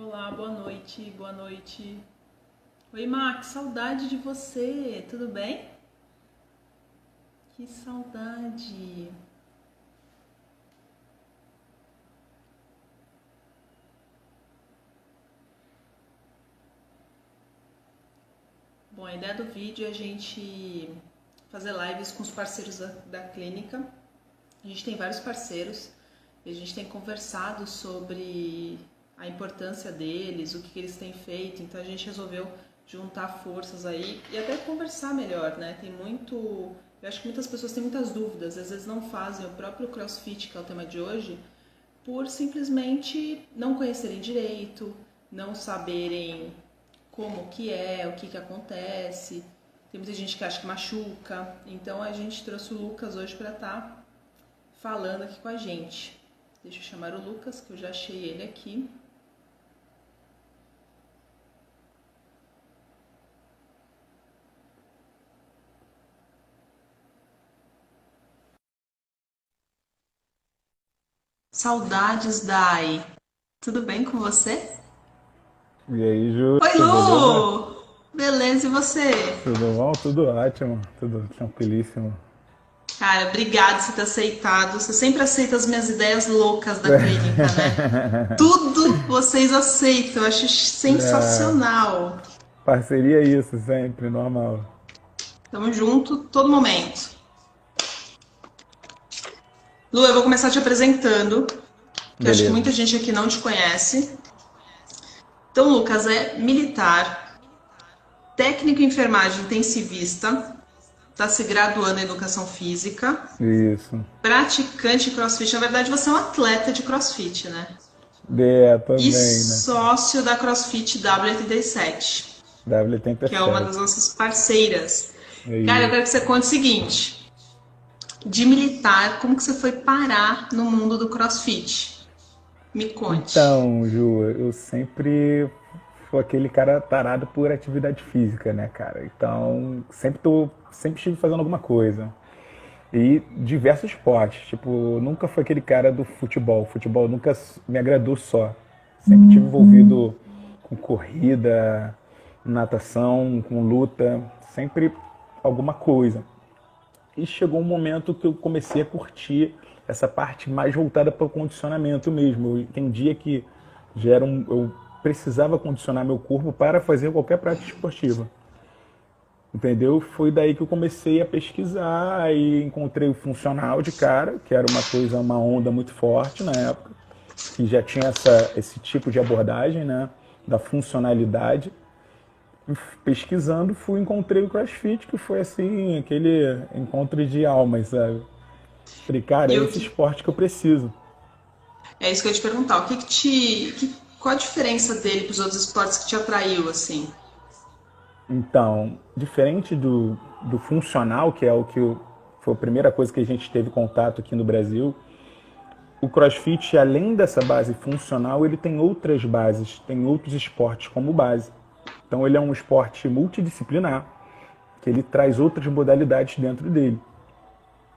Olá, boa noite, boa noite. Oi, Max, saudade de você, tudo bem? Que saudade. Bom, a ideia do vídeo é a gente fazer lives com os parceiros da clínica. A gente tem vários parceiros e a gente tem conversado sobre a importância deles, o que eles têm feito, então a gente resolveu juntar forças aí e até conversar melhor, né? Eu acho que muitas pessoas têm muitas dúvidas, às vezes não fazem o próprio CrossFit, que é o tema de hoje, por simplesmente não conhecerem direito, não saberem como que é, o que que acontece. Tem muita gente que acha que machuca, então a gente trouxe o Lucas hoje para estar falando aqui com a gente. Deixa eu chamar o Lucas, que eu já achei ele aqui. Saudades, Dai. Tudo bem com você? E aí, Ju, Oi, beleza? Lu! Beleza, e você? Tudo bom? Tudo ótimo, tudo tranquilíssimo. Cara, obrigado por ter aceitado. Você sempre aceita as minhas ideias loucas da clínica, né? Tudo vocês aceitam, eu acho É, sensacional. parceria é isso, sempre, normal. Tamo junto todo momento. Lu, eu vou começar te apresentando, que eu acho que Beleza. muita gente aqui não te conhece. Então, Lucas é militar, técnico em enfermagem intensivista, está se graduando em educação física, Isso. praticante de CrossFit. Na verdade, você é um atleta de CrossFit, né? É, E também, né? sócio da CrossFit W87, que é uma das W87. nossas parceiras. É Cara, eu quero isso. que você conte o seguinte: de militar, como que você foi parar no mundo do CrossFit? Me conte. Então, Ju, eu sempre fui aquele cara tarado por atividade física, né, cara? Então, sempre estive fazendo alguma coisa. E diversos esportes. Tipo, nunca foi aquele cara do futebol. Futebol nunca me agradou só. Sempre tive envolvido com corrida, natação, com luta, sempre alguma coisa. E chegou um momento que eu comecei a curtir essa parte mais voltada para o condicionamento mesmo. Eu entendia que eu precisava condicionar meu corpo para fazer qualquer prática esportiva. Entendeu? Foi daí que eu comecei a pesquisar e encontrei o funcional de cara, que era uma onda muito forte na época, que já tinha esse tipo de abordagem, né, da funcionalidade. E pesquisando, encontrei o CrossFit, que foi assim, aquele encontro de almas, sabe? Falei, cara, E é o esse que esporte que eu preciso. é isso que eu ia te perguntar? Qual a diferença dele para os outros esportes que te atraiu assim? Então, diferente do funcional, que é foi a primeira coisa que a gente teve contato aqui no Brasil, o CrossFit, além dessa base funcional, ele tem outras bases, tem outros esportes como base. Então ele é um esporte multidisciplinar, que ele traz outras modalidades dentro dele.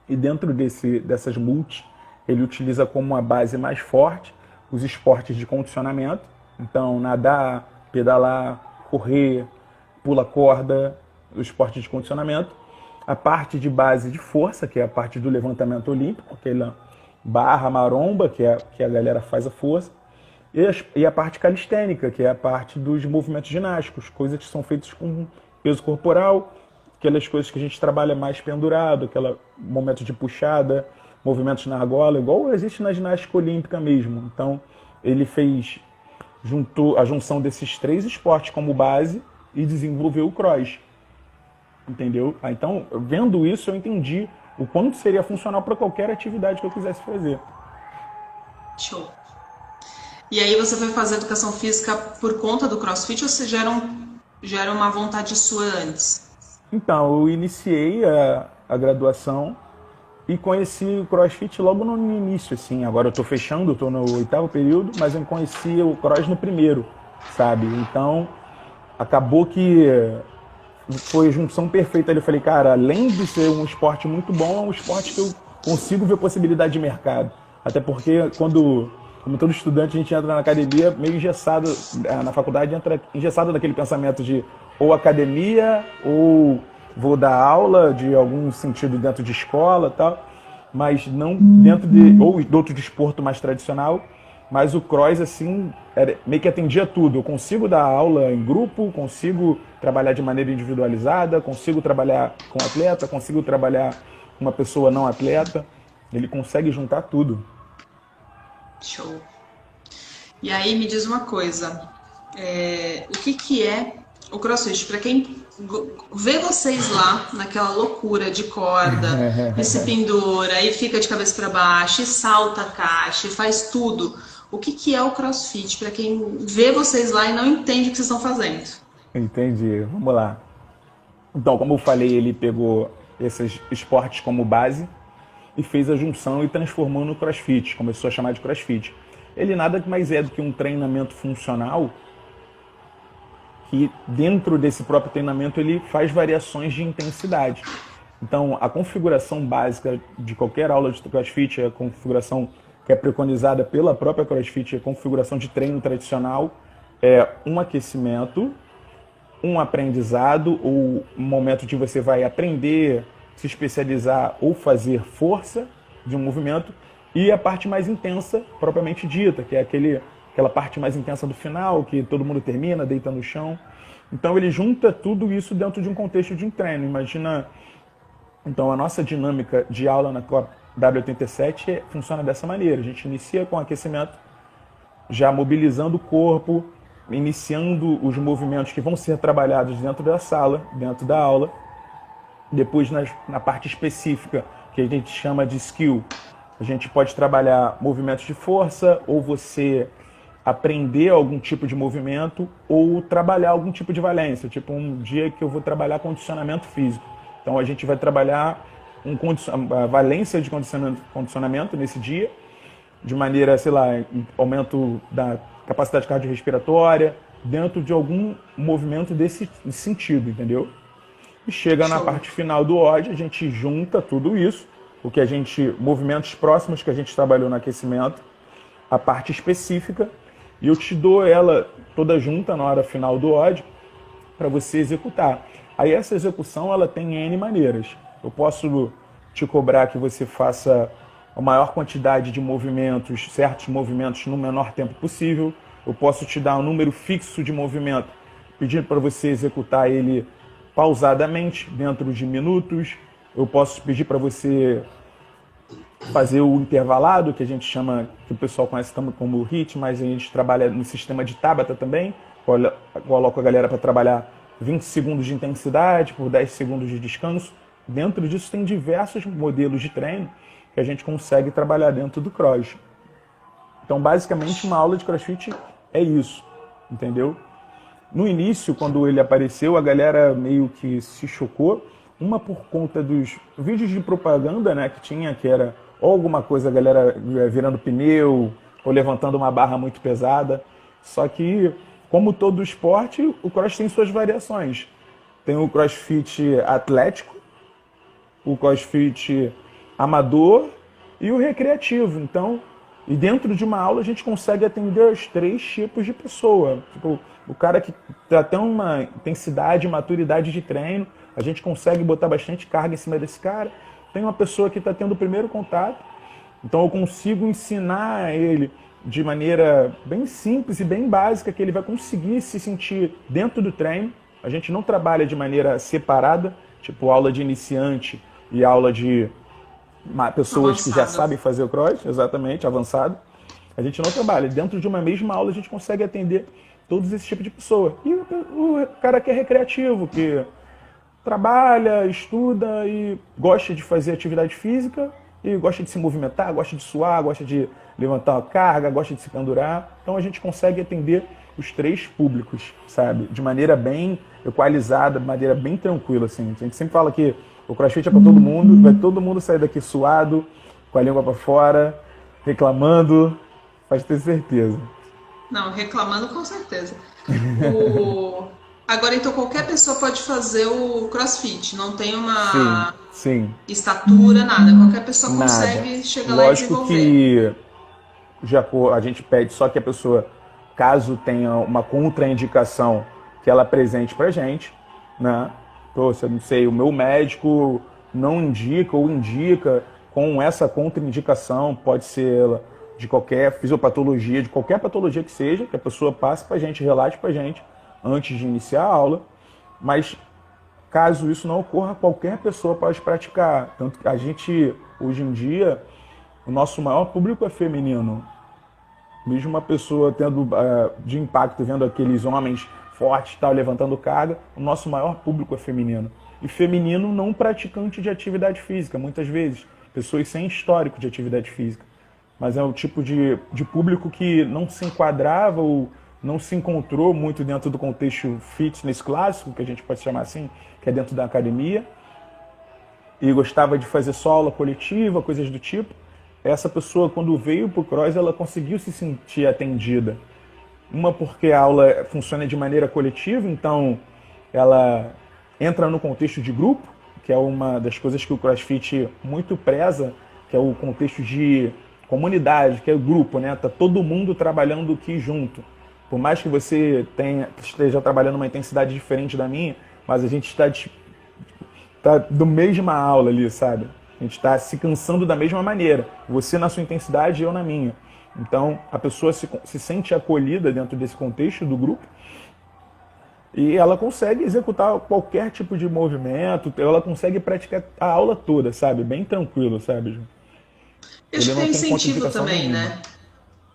E dentro dessas multi, ele utiliza como uma base mais forte os esportes de condicionamento. Então, nadar, pedalar, correr, pula corda, o esporte de condicionamento. A parte de base de força, que é a parte do levantamento olímpico, aquela barra maromba, que a galera faz a força. E a parte calistênica, que é a parte dos movimentos ginásticos, coisas que são feitas com peso corporal, aquelas coisas que a gente trabalha mais pendurado, aquele momento de puxada, movimentos na argola, igual existe na ginástica olímpica mesmo. Então, ele juntou a junção desses três esportes como base e desenvolveu o cross, entendeu? Então, vendo isso, eu entendi o quanto seria funcional para qualquer atividade que eu quisesse fazer. Show. E aí você foi fazer educação física por conta do CrossFit ou você já era uma vontade sua antes? Então, eu iniciei a graduação e conheci o CrossFit logo no início, assim. Agora eu tô fechando, tô no oitavo período, mas eu conheci o Cross no primeiro, sabe? Então, acabou que foi a junção perfeita ali. Eu falei, cara, além de ser um esporte muito bom, é um esporte que eu consigo ver possibilidade de mercado. Até porque quando como todo estudante, a gente entra na academia meio engessado, na faculdade entra engessado naquele pensamento de ou academia, ou vou dar aula de algum sentido dentro de escola e tal, mas não dentro de, ou de outro desporto mais tradicional, mas o cross, assim, meio que atendia tudo. Eu consigo dar aula em grupo, consigo trabalhar de maneira individualizada, consigo trabalhar com atleta, consigo trabalhar com uma pessoa não atleta, ele consegue juntar tudo. Show. E aí me diz uma coisa, o que é o CrossFit? Para quem vê vocês lá naquela loucura de corda, e se pendura, e fica de cabeça para baixo, e salta a caixa, e faz tudo. O que é o CrossFit? Para quem vê vocês lá e não entende o que vocês estão fazendo. Entendi, vamos lá. Então, como eu falei, ele pegou esses esportes como base e fez a junção e transformou no CrossFit, começou a chamar de CrossFit. Ele nada mais é do que um treinamento funcional que dentro desse próprio treinamento ele faz variações de intensidade. Então, a configuração básica de qualquer aula de CrossFit, a configuração que é preconizada pela própria CrossFit, a configuração de treino tradicional, é um aquecimento, um aprendizado, ou um momento de você vai aprender, se especializar ou fazer força de um movimento, e a parte mais intensa, propriamente dita, que é aquela parte mais intensa do final, que todo mundo termina, deita no chão. Então ele junta tudo isso dentro de um contexto de um treino. Imagina, então a nossa dinâmica de aula na W87 funciona dessa maneira. A gente inicia com aquecimento, já mobilizando o corpo, iniciando os movimentos que vão ser trabalhados dentro da sala, dentro da aula. Depois, na parte específica, que a gente chama de skill, a gente pode trabalhar movimentos de força, ou você aprender algum tipo de movimento, ou trabalhar algum tipo de valência. Tipo, um dia que eu vou trabalhar condicionamento físico. Então, a gente vai trabalhar a valência de condicionamento nesse dia, de maneira, sei lá, aumento da capacidade cardiorrespiratória, dentro de algum movimento desse sentido, entendeu? E chega na parte final do WOD, a gente junta tudo isso, movimentos próximos que a gente trabalhou no aquecimento, a parte específica, e eu te dou ela toda junta na hora final do WOD para você executar. Aí essa execução ela tem N maneiras. Eu posso te cobrar que você faça a maior quantidade de movimentos, certos movimentos no menor tempo possível. Eu posso te dar um número fixo de movimento, pedindo para você executar ele pausadamente, dentro de minutos. Eu posso pedir para você fazer o intervalado, que a gente chama, que o pessoal conhece como HIIT, mas a gente trabalha no sistema de Tabata também. Coloco a galera para trabalhar 20 segundos de intensidade por 10 segundos de descanso. Dentro disso tem diversos modelos de treino que a gente consegue trabalhar dentro do cross. Então, basicamente, uma aula de CrossFit é isso, entendeu? No início, quando ele apareceu, a galera meio que se chocou, uma por conta dos vídeos de propaganda, né, que tinha, que era ou alguma coisa, a galera virando pneu, ou levantando uma barra muito pesada. Só que, como todo esporte, o cross tem suas variações. Tem o CrossFit atlético, o CrossFit amador e o recreativo. Então, e dentro de uma aula a gente consegue atender os 3 tipos de pessoa. Tipo, o cara que tem uma intensidade, maturidade de treino, a gente consegue botar bastante carga em cima desse cara. Tem uma pessoa que está tendo o primeiro contato, então eu consigo ensinar ele de maneira bem simples e bem básica, que ele vai conseguir se sentir dentro do treino. A gente não trabalha de maneira separada, tipo aula de iniciante e aula de pessoas avançado, que já sabem fazer o cross, exatamente, avançado. A gente não trabalha. Dentro de uma mesma aula a gente consegue atender todos esses tipos de pessoa. E o cara que é recreativo, que trabalha, estuda e gosta de fazer atividade física, e gosta de se movimentar, gosta de suar, gosta de levantar uma carga, gosta de se pendurar. Então a gente consegue atender os 3 públicos, sabe? De maneira bem equalizada, de maneira bem tranquila, assim. A gente sempre fala que o CrossFit é para todo mundo, vai todo mundo sair daqui suado, com a língua para fora, reclamando, pode ter certeza. Não, reclamando com certeza. Agora, então, qualquer pessoa pode fazer o CrossFit, não tem uma sim. estatura, nada. Qualquer pessoa consegue chegar lá e desenvolver. Lógico que a gente pede só que a pessoa, caso tenha uma contraindicação, que ela apresente pra gente, né? Então, eu não sei, o meu médico não indica ou indica com essa contraindicação, pode ser de qualquer fisiopatologia, de qualquer patologia que seja, que a pessoa passe pra gente, relate pra gente antes de iniciar a aula, mas caso isso não ocorra, qualquer pessoa pode praticar. Tanto que a gente, hoje em dia, o nosso maior público é feminino. Mesmo uma pessoa tendo de impacto, vendo aqueles homens fortes, tal, levantando carga, o nosso maior público é feminino. E feminino não praticante de atividade física, muitas vezes. Pessoas sem histórico de atividade física. Mas é o tipo de público que não se enquadrava ou não se encontrou muito dentro do contexto fitness clássico, que a gente pode chamar assim, que é dentro da academia, e gostava de fazer só aula coletiva, coisas do tipo. Essa pessoa, quando veio para o CROSS, ela conseguiu se sentir atendida. Uma porque a aula funciona de maneira coletiva, então ela entra no contexto de grupo, que é uma das coisas que o CrossFit muito preza, que é o contexto de comunidade, que é o grupo, né? Tá todo mundo trabalhando aqui junto. Por mais que você esteja trabalhando uma intensidade diferente da minha, mas a gente tá do mesma aula ali, sabe? A gente está se cansando da mesma maneira. Você na sua intensidade e eu na minha. Então, a pessoa se sente acolhida dentro desse contexto do grupo e ela consegue executar qualquer tipo de movimento, ela consegue praticar a aula toda, sabe? Bem tranquilo, sabe, Ju? Acho que Ele não tem tem incentivo contraindicação também, nenhuma. né?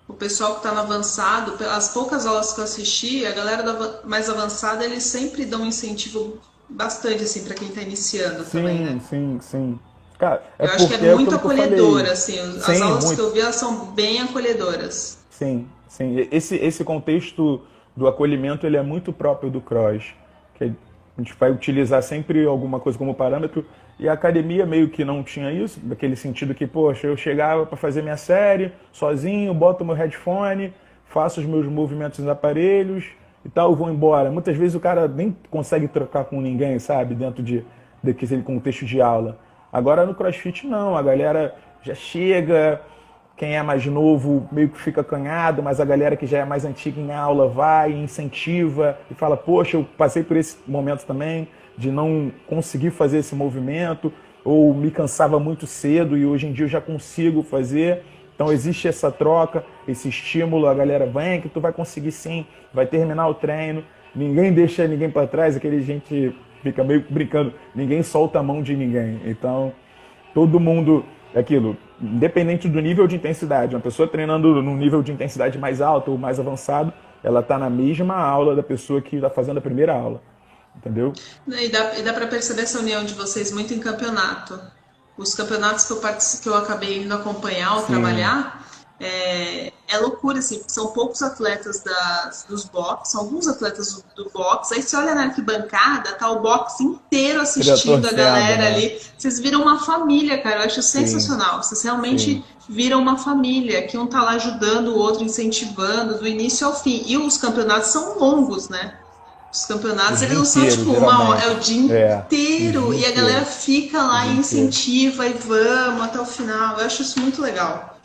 O pessoal que está no avançado, as poucas aulas que eu assisti, a galera mais avançada, eles sempre dão um incentivo bastante, assim, para quem está iniciando também, né? Sim, sim, sim. Cara, é Eu acho que porque é é muito aquilo que eu falei. acolhedora, assim, as Sim, aulas que muito. eu vi, elas são bem acolhedoras. Sim, sim. Esse contexto do acolhimento ele é muito próprio do cross, que a gente vai utilizar sempre alguma coisa como parâmetro, e a academia meio que não tinha isso, daquele sentido que, poxa, eu chegava para fazer minha série sozinho, boto meu headphone, faço os meus movimentos nos aparelhos e tal, vou embora. Muitas vezes o cara nem consegue trocar com ninguém, sabe, dentro daquele contexto de aula. Agora no CrossFit não, a galera já chega, quem é mais novo meio que fica acanhado, mas a galera que já é mais antiga em aula vai, incentiva e fala, poxa, eu passei por esse momento também, de não conseguir fazer esse movimento, ou me cansava muito cedo e hoje em dia eu já consigo fazer. Então existe essa troca, esse estímulo, a galera vem que tu vai conseguir sim, vai terminar o treino, ninguém deixa ninguém para trás, aquele gente fica meio brincando, ninguém solta a mão de ninguém. Então todo mundo, é aquilo, independente do nível de intensidade, uma pessoa treinando num nível de intensidade mais alto ou mais avançado, ela está na mesma aula da pessoa que está fazendo a primeira aula, entendeu? E dá para perceber essa união de vocês muito em campeonato. Os campeonatos que eu acabei indo acompanhar ou Sim, trabalhar, é loucura, assim, porque são poucos atletas dos box, são alguns atletas do box, aí você olha na arquibancada, tá o box inteiro seria assistindo a torcendo, galera né? ali, vocês viram uma família, cara, eu acho Sim, sensacional, vocês sim. realmente viram uma família, que um tá lá ajudando o outro, incentivando, do início ao fim, e os campeonatos são longos, né? Os O campeonatos, eles dia não são inteiro, tipo uma hora, é geralmente. o dia É, o inteiro, dia e a galera inteiro. fica O lá dia e inteiro. incentiva e vamos até o final, eu acho isso muito legal.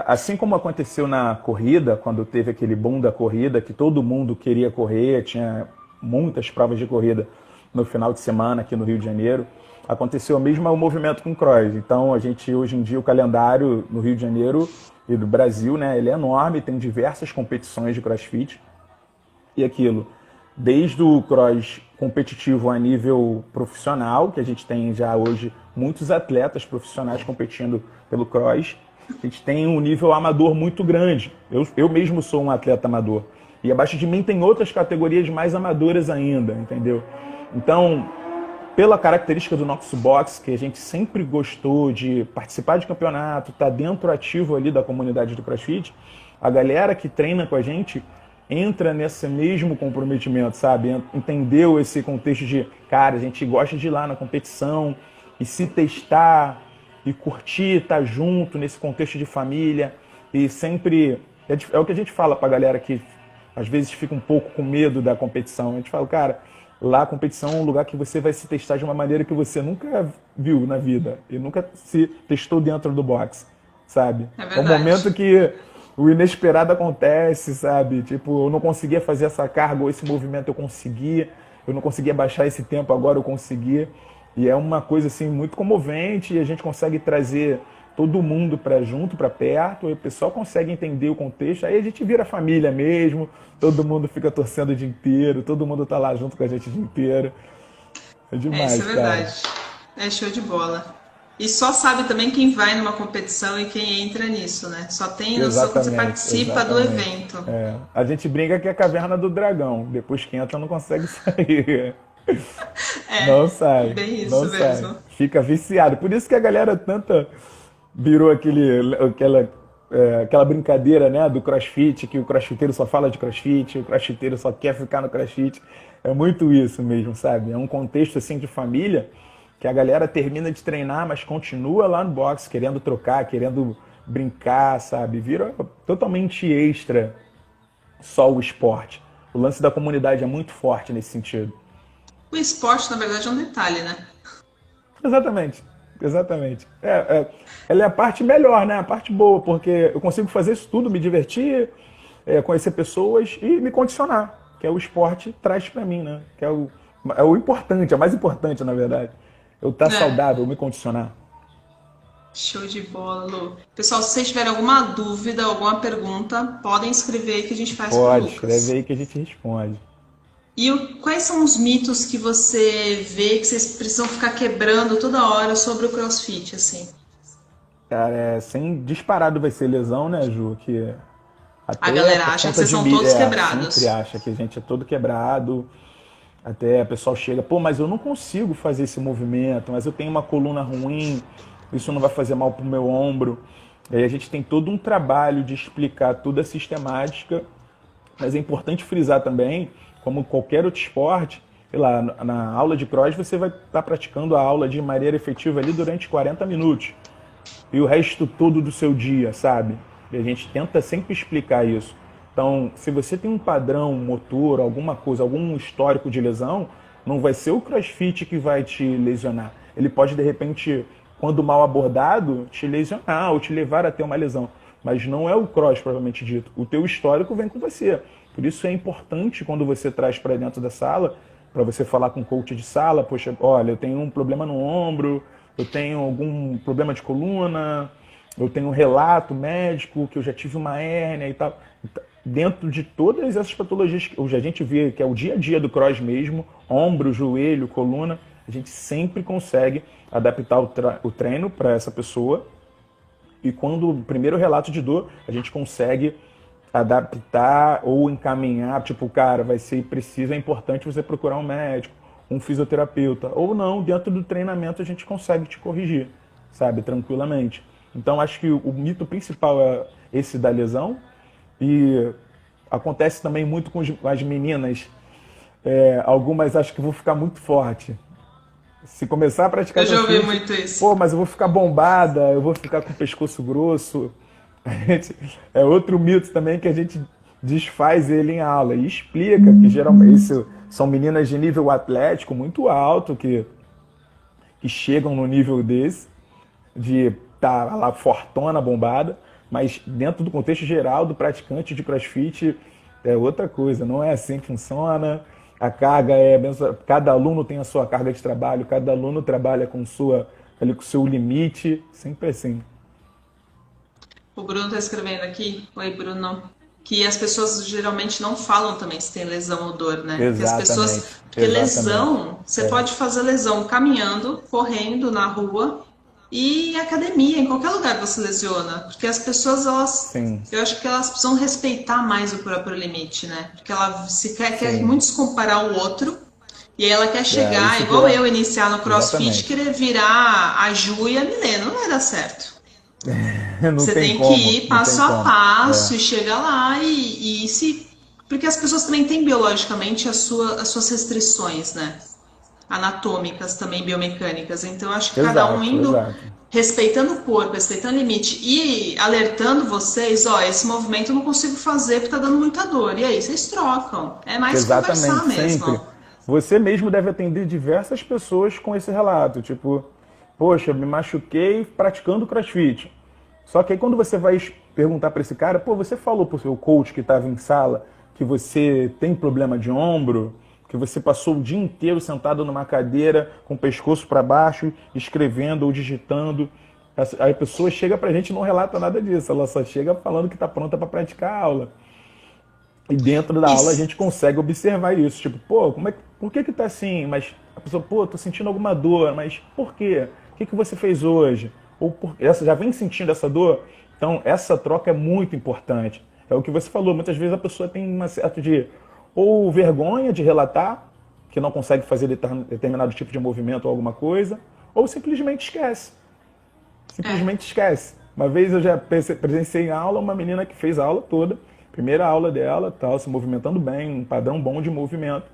Assim como aconteceu na corrida, quando teve aquele boom da corrida, que todo mundo queria correr, tinha muitas provas de corrida no final de semana aqui no Rio de Janeiro, aconteceu o mesmo movimento com o cross. Então a gente, hoje em dia, o calendário no Rio de Janeiro e do Brasil, né, ele é enorme, tem diversas competições de crossfit. E aquilo, desde o cross competitivo a nível profissional, que a gente tem já hoje muitos atletas profissionais competindo pelo cross, a gente tem um nível amador muito grande. Eu mesmo sou um atleta amador. E abaixo de mim tem outras categorias mais amadoras ainda, entendeu? Então, pela característica do nosso box, que a gente sempre gostou de participar de campeonato, estar dentro ativo ali da comunidade do CrossFit, a galera que treina com a gente entra nesse mesmo comprometimento, sabe? Entendeu esse contexto de, cara, a gente gosta de ir lá na competição e se testar e curtir, estar junto nesse contexto de família e sempre... É o que a gente fala pra galera que às vezes fica um pouco com medo da competição. A gente fala, cara, lá a competição é um lugar que você vai se testar de uma maneira que você nunca viu na vida e nunca se testou dentro do boxe. sabe? É É um momento verdade. que o inesperado acontece, sabe? Tipo, eu não conseguia fazer essa carga ou esse movimento eu conseguia, eu não conseguia baixar esse tempo, agora eu consegui. E é uma coisa assim muito comovente e a gente consegue trazer todo mundo para junto, para perto, e o pessoal consegue entender o contexto, aí a gente vira família mesmo, todo mundo fica torcendo o dia inteiro, todo mundo tá lá junto com a gente o dia inteiro. É É, isso é demais, cara. verdade. É show de bola. E só sabe também quem vai numa competição e quem entra nisso, né? Só tem noção quando você Exatamente, participa do exatamente. evento. É. A gente brinca que é a caverna do dragão. Depois que entra, não consegue sair. Não É, sai, bem não isso sai. mesmo. Fica viciado. Por isso que a galera tanta virou aquela brincadeira, né, do CrossFit, que o crossfiteiro só fala de CrossFit, o crossfiteiro só quer ficar no CrossFit. É muito isso mesmo, sabe? É um contexto assim de família que a galera termina de treinar, mas continua lá no box, querendo trocar, querendo brincar, sabe? Vira totalmente extra só o esporte. O lance da comunidade é muito forte nesse sentido. O esporte, na verdade, é um detalhe, né? Exatamente, exatamente. Ela é a parte melhor, né? A parte boa, porque eu consigo fazer isso tudo, me divertir, conhecer pessoas e me condicionar, que é o esporte traz pra mim, né? Que é o importante, é o mais importante, na verdade. Eu estar É. saudável, me condicionar. Show de bola, Lu. Pessoal, se vocês tiverem alguma dúvida, alguma pergunta, podem escrever aí que a gente faz pro Pode, escreve Lucas. aí que a gente responde. E quais são os mitos que você vê que vocês precisam ficar quebrando toda hora sobre o CrossFit, assim? Cara, sem disparado vai ser lesão, né, Ju? Que A até galera por acha que conta vocês de são todos sempre quebrados. acha que a gente é todo quebrado. Até o pessoal chega, pô, mas eu não consigo fazer esse movimento, mas eu tenho uma coluna ruim, isso não vai fazer mal pro meu ombro. E aí a gente tem todo um trabalho de explicar toda a sistemática, mas é importante frisar também, como qualquer outro esporte, sei lá, na aula de cross você vai estar praticando a aula de maneira efetiva ali durante 40 minutos e o resto todo do seu dia, sabe? E a gente tenta sempre explicar isso. Então, se você tem um padrão motor, alguma coisa, algum histórico de lesão, não vai ser o CrossFit que vai te lesionar. Ele pode, de repente, quando mal abordado, te lesionar ou te levar a ter uma lesão. Mas não é o cross, propriamente dito. O teu histórico vem com você. Por isso é importante, quando você traz para dentro da sala, para você falar com o coach de sala, poxa, olha, eu tenho um problema no ombro, eu tenho algum problema de coluna, eu tenho um relato médico que eu já tive uma hérnia e tal. Dentro de todas essas patologias que hoje a gente vê, que é o dia a dia do cross mesmo, ombro, joelho, coluna, a gente sempre consegue adaptar o treino para essa pessoa. E quando o primeiro relato de dor, a gente consegue adaptar ou encaminhar, tipo, cara, vai ser preciso, é importante você procurar um médico, um fisioterapeuta, ou não, dentro do treinamento a gente consegue te corrigir, sabe, tranquilamente. Então acho que o mito principal é esse da lesão e acontece também muito com as meninas, algumas acho que vão ficar muito forte. Se começar a praticar Eu já ouvi CrossFit, muito isso. pô, mas eu vou ficar bombada, eu vou ficar com o pescoço grosso. É outro mito também que a gente desfaz ele em aula e explica que geralmente isso são meninas de nível atlético muito alto que chegam no nível desse, de estar lá fortona, bombada, mas dentro do contexto geral do praticante de CrossFit é outra coisa, não é assim que funciona. A carga cada aluno tem a sua carga de trabalho, cada aluno trabalha com o seu limite, sempre assim. O Bruno está escrevendo aqui, oi Bruno, que as pessoas geralmente não falam também se tem lesão ou dor, né? Que as pessoas, Exatamente, porque exatamente. lesão, você pode fazer lesão caminhando, correndo na rua e em academia, em qualquer lugar você lesiona, porque as pessoas elas, Sim, eu acho que elas precisam respeitar mais o próprio limite, né? Porque ela se quer sim. muito se comparar ao outro. E aí ela quer É, chegar, isso igual vira. eu, iniciar no CrossFit, Exatamente. querer virar a Ju e a Milena. Não vai dar certo. Não Você tem tem que como, ir não tem passo a como. É, passo e chegar lá e se. Porque as pessoas também têm biologicamente as suas restrições, né? Anatômicas, também biomecânicas. Então, eu acho que cada um exato, indo exato. respeitando o corpo, respeitando o limite e alertando vocês: ó, esse movimento eu não consigo fazer porque tá dando muita dor. E aí, vocês trocam. É mais Exatamente, conversar sempre. mesmo. Você mesmo deve atender diversas pessoas com esse relato, tipo, poxa, me machuquei praticando CrossFit. Só que aí quando você vai perguntar para esse cara, pô, você falou pro seu coach que estava em sala que você tem problema de ombro, que você passou o dia inteiro sentado numa cadeira com o pescoço para baixo, escrevendo ou digitando. Aí a pessoa chega pra gente e não relata nada disso, ela só chega falando que está pronta para praticar a aula. E dentro da aula a Isso. gente consegue observar isso, tipo, pô, por que tá assim? Mas a pessoa, pô, tô sentindo alguma dor, mas por quê? O que você fez hoje? Ou essa já vem sentindo essa dor? Então, essa troca é muito importante. É o que você falou, muitas vezes a pessoa tem uma certa de ou vergonha de relatar, que não consegue fazer determinado tipo de movimento ou alguma coisa, ou simplesmente esquece. É. Simplesmente esquece. Uma vez eu já presenciei em aula uma menina que fez a aula toda, primeira aula dela, tal, se movimentando bem, um padrão bom de movimento.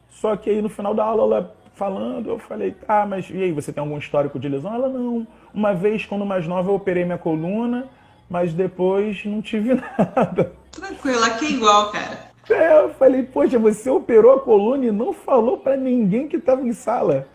Só que aí no final da aula, ela falando, eu falei, tá, mas e aí, você tem algum histórico de lesão? Ela, não. Uma vez, quando mais nova, eu operei minha coluna, mas depois não tive nada. Tranquilo, aqui é igual, cara. Eu falei, poxa, você operou a coluna e não falou pra ninguém que tava em sala.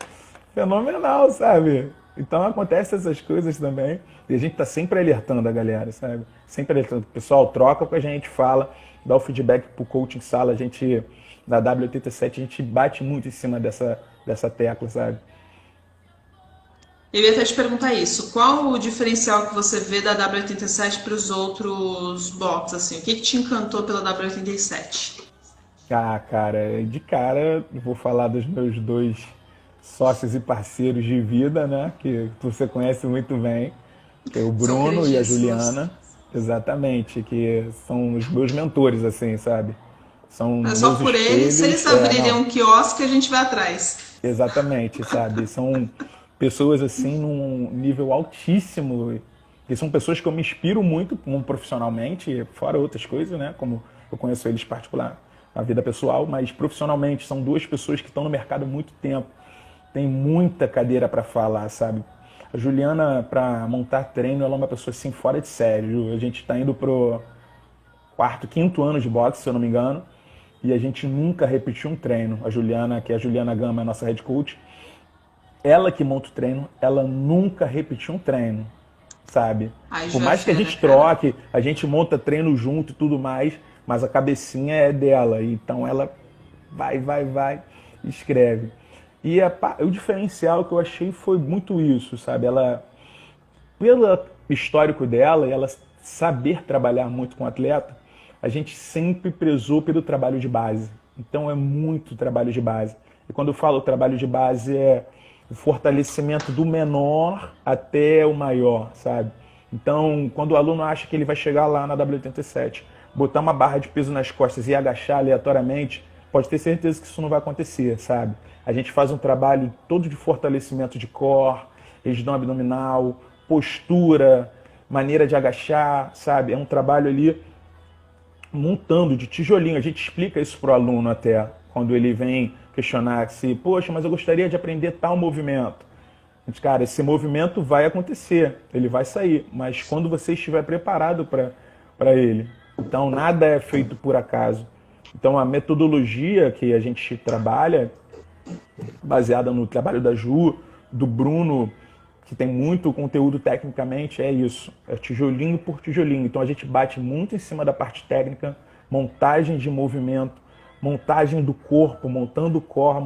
Fenomenal, sabe? Então acontece essas coisas também. E a gente tá sempre alertando a galera, sabe? Sempre alertando. Pessoal, troca com a gente, fala, dá o feedback pro coaching sala. A gente, da W87, a gente bate muito em cima dessa tecla, sabe? Eu ia até te perguntar isso. Qual o diferencial que você vê da W87 para os outros bots, assim? O que te encantou pela W87? Ah, cara, de cara, eu vou falar dos meus dois sócios e parceiros de vida, né? Que você conhece muito bem, que é o São Bruno e a queridíssimos. Juliana, exatamente, que são os meus mentores, assim, sabe? São É só meus por eles. Se eles espelhos, abrirem não, um quiosque, a gente vai atrás. exatamente, sabe? São pessoas, assim, num nível altíssimo, e são pessoas que eu me inspiro muito, como profissionalmente, fora outras coisas, né? Como eu conheço eles particular, na vida pessoal, mas profissionalmente são duas pessoas que estão no mercado há muito tempo, tem muita cadeira para falar, sabe? A Juliana, para montar treino, ela é uma pessoa assim fora de sério. A gente está indo pro quarto, quinto ano de boxe, se eu não me engano, e a gente nunca repetiu um treino. A Juliana, que é a Juliana Gama, é a nossa head coach, ela que monta o treino, ela nunca repetiu um treino, sabe? Aí Por já é mais que a fera, gente cara. troque, a gente monta treino junto e tudo mais, mas a cabecinha é dela. Então ela vai, escreve. E o diferencial que eu achei foi muito isso, sabe? Ela, pelo histórico dela e ela saber trabalhar muito com o atleta, a gente sempre prezou pelo trabalho de base. Então é muito trabalho de base. E quando eu falo trabalho de base é o fortalecimento do menor até o maior, sabe? Então, quando o aluno acha que ele vai chegar lá na W87, botar uma barra de peso nas costas e agachar aleatoriamente, pode ter certeza que isso não vai acontecer, sabe? A gente faz um trabalho todo de fortalecimento de core, região abdominal, postura, maneira de agachar, sabe? É um trabalho ali montando de tijolinho. A gente explica isso pro aluno até, quando ele vem questionar se, poxa, mas eu gostaria de aprender tal movimento. A gente, cara, esse movimento vai acontecer, ele vai sair, mas quando você estiver preparado para ele. Então, nada é feito por acaso. Então, a metodologia que a gente trabalha, baseada no trabalho da Ju, do Bruno, que tem muito conteúdo tecnicamente, é isso. É tijolinho por tijolinho. Então a gente bate muito em cima da parte técnica, montagem de movimento, montagem do corpo, montando o core,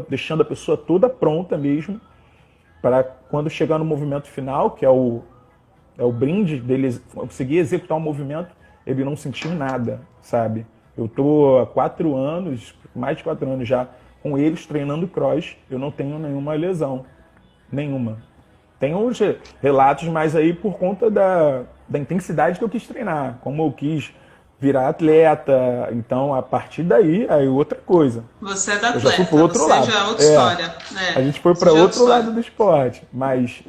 deixando a pessoa toda pronta mesmo, para quando chegar no movimento final, que é o brinde dele conseguir executar o movimento, ele não sentir nada, sabe? Eu tô há 4 anos, mais de 4 anos já, com eles treinando cross, eu não tenho nenhuma lesão. Nenhuma. Tem uns relatos, mas aí por conta da intensidade que eu quis treinar, como eu quis virar atleta, então a partir daí, aí outra coisa. Você é da Eu já fui para o atleta, outro você lado. já é outra É, história. a É, gente foi você para já é outra outro lado história. do esporte, mas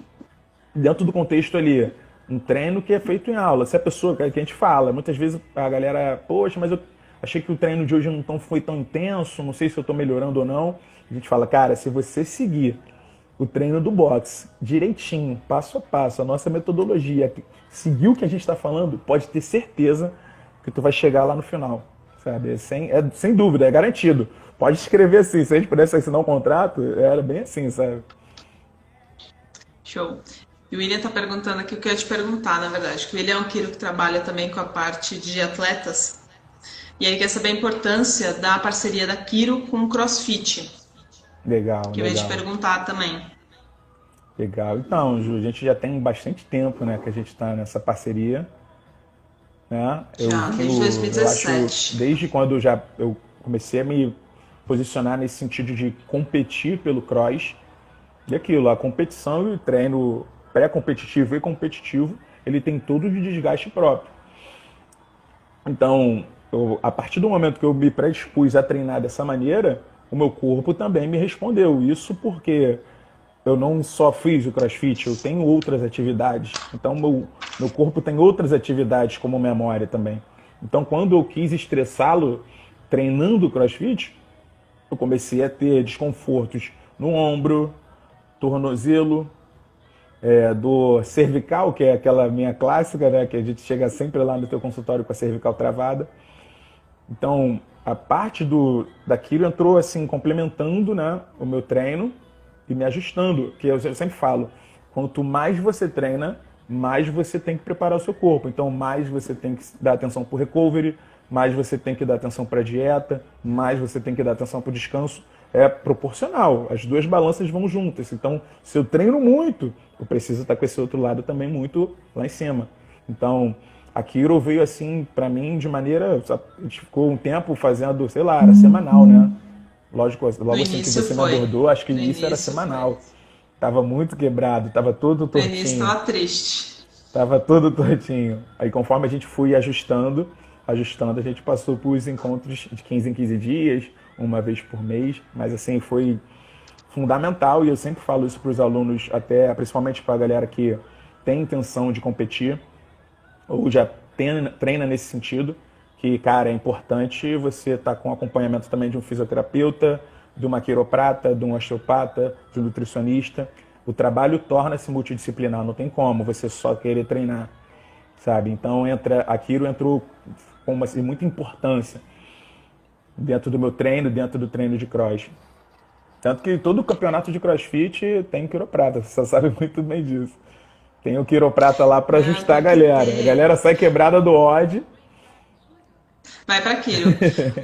dentro do contexto ali, um treino que é feito em aula. Se a pessoa, que a gente fala, muitas vezes a galera, poxa, mas eu achei que o treino de hoje não foi tão intenso, não sei se eu estou melhorando ou não. A gente fala, cara, se você seguir o treino do boxe direitinho, passo a passo, a nossa metodologia, seguir o que a gente está falando, pode ter certeza que tu vai chegar lá no final, sabe? Sem dúvida, é garantido. Pode escrever assim, se a gente pudesse assinar um contrato, era bem assim, sabe? Show. E o William tá perguntando aqui o que eu ia te perguntar, na verdade, que ele é um quiro que trabalha também com a parte de atletas, e ele quer saber a importância da parceria da Quiro com o CrossFit, Legal, que eu ia te legal, perguntar também. legal. Então, Ju, a gente já tem bastante tempo, né, que a gente está nessa parceria, né? Já, desde Eu acho, 2017. desde quando eu comecei a me posicionar nesse sentido de competir pelo cross, e aquilo, a competição e o treino pré-competitivo e competitivo, ele tem todo de desgaste próprio. Então, a partir do momento que eu me predispus a treinar dessa maneira, o meu corpo também me respondeu. Isso porque eu não só fiz o CrossFit, eu tenho outras atividades. Então, meu corpo tem outras atividades como memória também. Então, quando eu quis estressá-lo treinando o CrossFit, eu comecei a ter desconfortos no ombro, tornozelo, do cervical, que é aquela minha clássica, né, que a gente chega sempre lá no teu consultório com a cervical travada. Então, a parte daquilo entrou assim, complementando, né, o meu treino e me ajustando, que eu sempre falo, quanto mais você treina, mais você tem que preparar o seu corpo. Então, mais você tem que dar atenção para o recovery, mais você tem que dar atenção para a dieta, mais você tem que dar atenção para o descanso. É proporcional, as duas balanças vão juntas. Então, se eu treino muito, eu preciso estar com esse outro lado também muito lá em cima. Então, a Kiro veio assim para mim de maneira, a gente ficou um tempo fazendo, sei lá, era semanal, né? Lógico, No logo assim que início você me foi. abordou, acho que o No início era início foi. semanal. Tava muito quebrado, tava todo No início tortinho. tava triste. Tava todo tortinho. Aí conforme a gente foi ajustando, a gente passou por os encontros de 15 em 15 dias, uma vez por mês, mas assim, foi fundamental e eu sempre falo isso para os alunos, até principalmente para a galera que tem intenção de competir ou já treina nesse sentido, que, cara, é importante você estar com acompanhamento também de um fisioterapeuta, de uma quiroprata, de um osteopata, de um nutricionista. O trabalho torna-se multidisciplinar, não tem como você só querer treinar, sabe? Então, a Quiro entrou com muita importância dentro do meu treino, dentro do treino de cross. Tanto que todo campeonato de crossfit tem quiroprata, você sabe muito bem disso. Tem o quiroprata lá para Não, ajustar a tem que galera. A ter. galera sai quebrada do ódio. Vai para Quiro.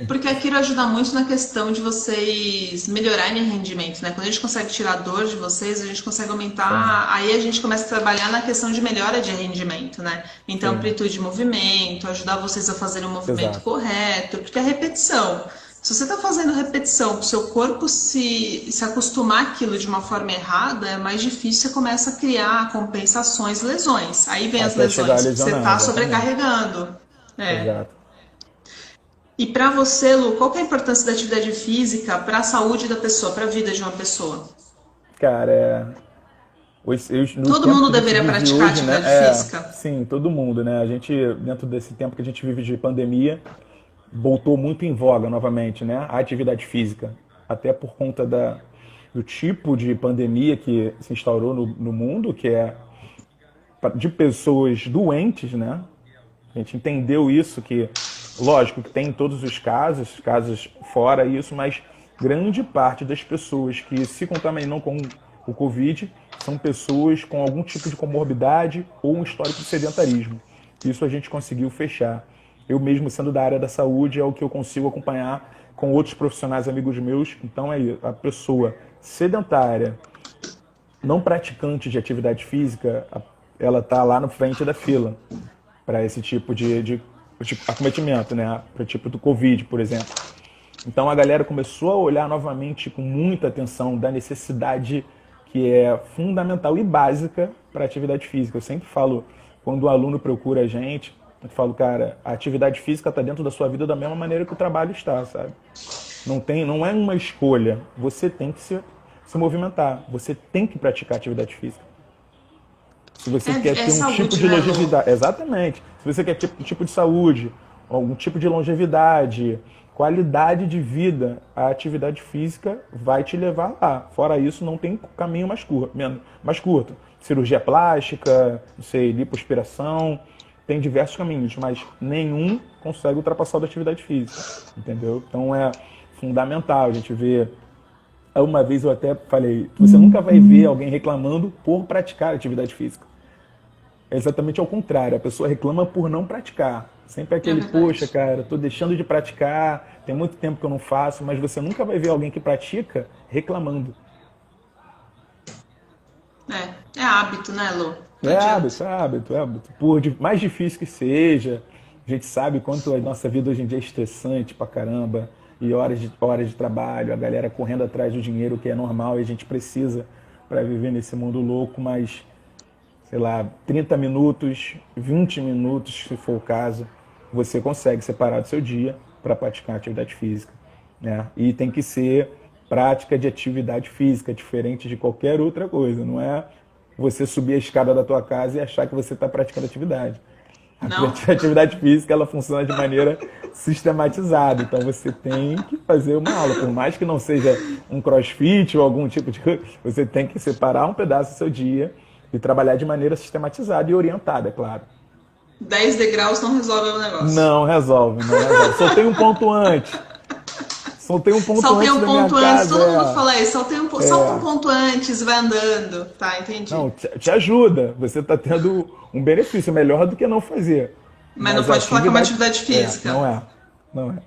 Porque a Quiro ajuda muito na questão de vocês melhorarem o rendimento, né? Quando a gente consegue tirar a dor de vocês, a gente consegue Sim, aumentar. Aí a gente começa a trabalhar na questão de melhora de rendimento, né? Então, sim, amplitude de movimento, ajudar vocês a fazerem o movimento exato. correto, porque a repetição. Se você está fazendo repetição para o seu corpo se acostumar aquilo de uma forma errada, é mais difícil, você começa a criar compensações, lesões. Aí vem as Até chegar a lesões, porque você lesionar, está exatamente. sobrecarregando. É. Exato. E para você, Lu, qual que é a importância da atividade física para a saúde da pessoa, para a vida de uma pessoa? Cara, no Todo tempo mundo que a gente deveria vive praticar hoje, né? atividade física? Sim, todo mundo, né? A gente, dentro desse tempo que a gente vive de pandemia, voltou muito em voga novamente, né? A atividade física. Até por conta do tipo de pandemia que se instaurou no mundo, que é de pessoas doentes, né? A gente entendeu isso, que, lógico, que tem em todos os casos fora isso, mas grande parte das pessoas que se contaminam com o Covid são pessoas com algum tipo de comorbidade ou um histórico de sedentarismo. Isso a gente conseguiu fechar. Eu mesmo, sendo da área da saúde, é o que eu consigo acompanhar com outros profissionais amigos meus. Então, a pessoa sedentária, não praticante de atividade física, ela está lá na frente da fila para esse tipo de acometimento, né? Para o tipo do Covid, por exemplo. Então a galera começou a olhar novamente com muita atenção da necessidade que é fundamental e básica para a atividade física. Eu sempre falo, quando o aluno procura a gente, eu falo, cara, a atividade física está dentro da sua vida da mesma maneira que o trabalho está, sabe? Não é uma escolha. Você tem que se movimentar. Você tem que praticar atividade física. Se você quer É ter um tipo saúde, de né, Lu? longevidade, exatamente. Se você quer ter um tipo de saúde, algum tipo de longevidade, qualidade de vida, a atividade física vai te levar lá. Fora isso, não tem caminho mais curto. Cirurgia plástica, não sei, lipoaspiração, tem diversos caminhos, mas nenhum consegue ultrapassar o da atividade física, entendeu? Então é fundamental a gente ver Uma vez eu até falei, você nunca vai ver alguém reclamando por praticar atividade física. É exatamente ao contrário, a pessoa reclama por não praticar. Sempre É aquele, poxa, verdade. cara, tô deixando de praticar, tem muito tempo que eu não faço, mas você nunca vai ver alguém que pratica reclamando. É hábito, né, Lu? Não É adianta. hábito, é hábito, é hábito. Mais difícil que seja, a gente sabe quanto a nossa vida hoje em dia é estressante pra caramba, e horas de trabalho, a galera correndo atrás do dinheiro, que é normal, e a gente precisa para viver nesse mundo louco, mas sei lá, 30 minutos, 20 minutos, se for o caso, você consegue separar do seu dia para praticar atividade física, né? E tem que ser prática de atividade física, diferente de qualquer outra coisa. Não é você subir a escada da tua casa e achar que você está praticando atividade. Não? A atividade física ela funciona de maneira sistematizada, então você tem que fazer uma aula, por mais que não seja um crossfit ou algum tipo de coisa, você tem que separar um pedaço do seu dia e trabalhar de maneira sistematizada e orientada, é claro. 10 degraus não resolve o negócio. Não resolve, não resolve. Soltei um ponto antes. Soltei um ponto Saltei antes um da minha ponto antes, casa. todo mundo fala isso, salta um É. ponto antes, vai andando. Tá, Não, entendi. te ajuda. Você está tendo um benefício melhor do que não fazer. Mas não Mas a pode falar que é uma atividade. atividade Não física. é. Não é.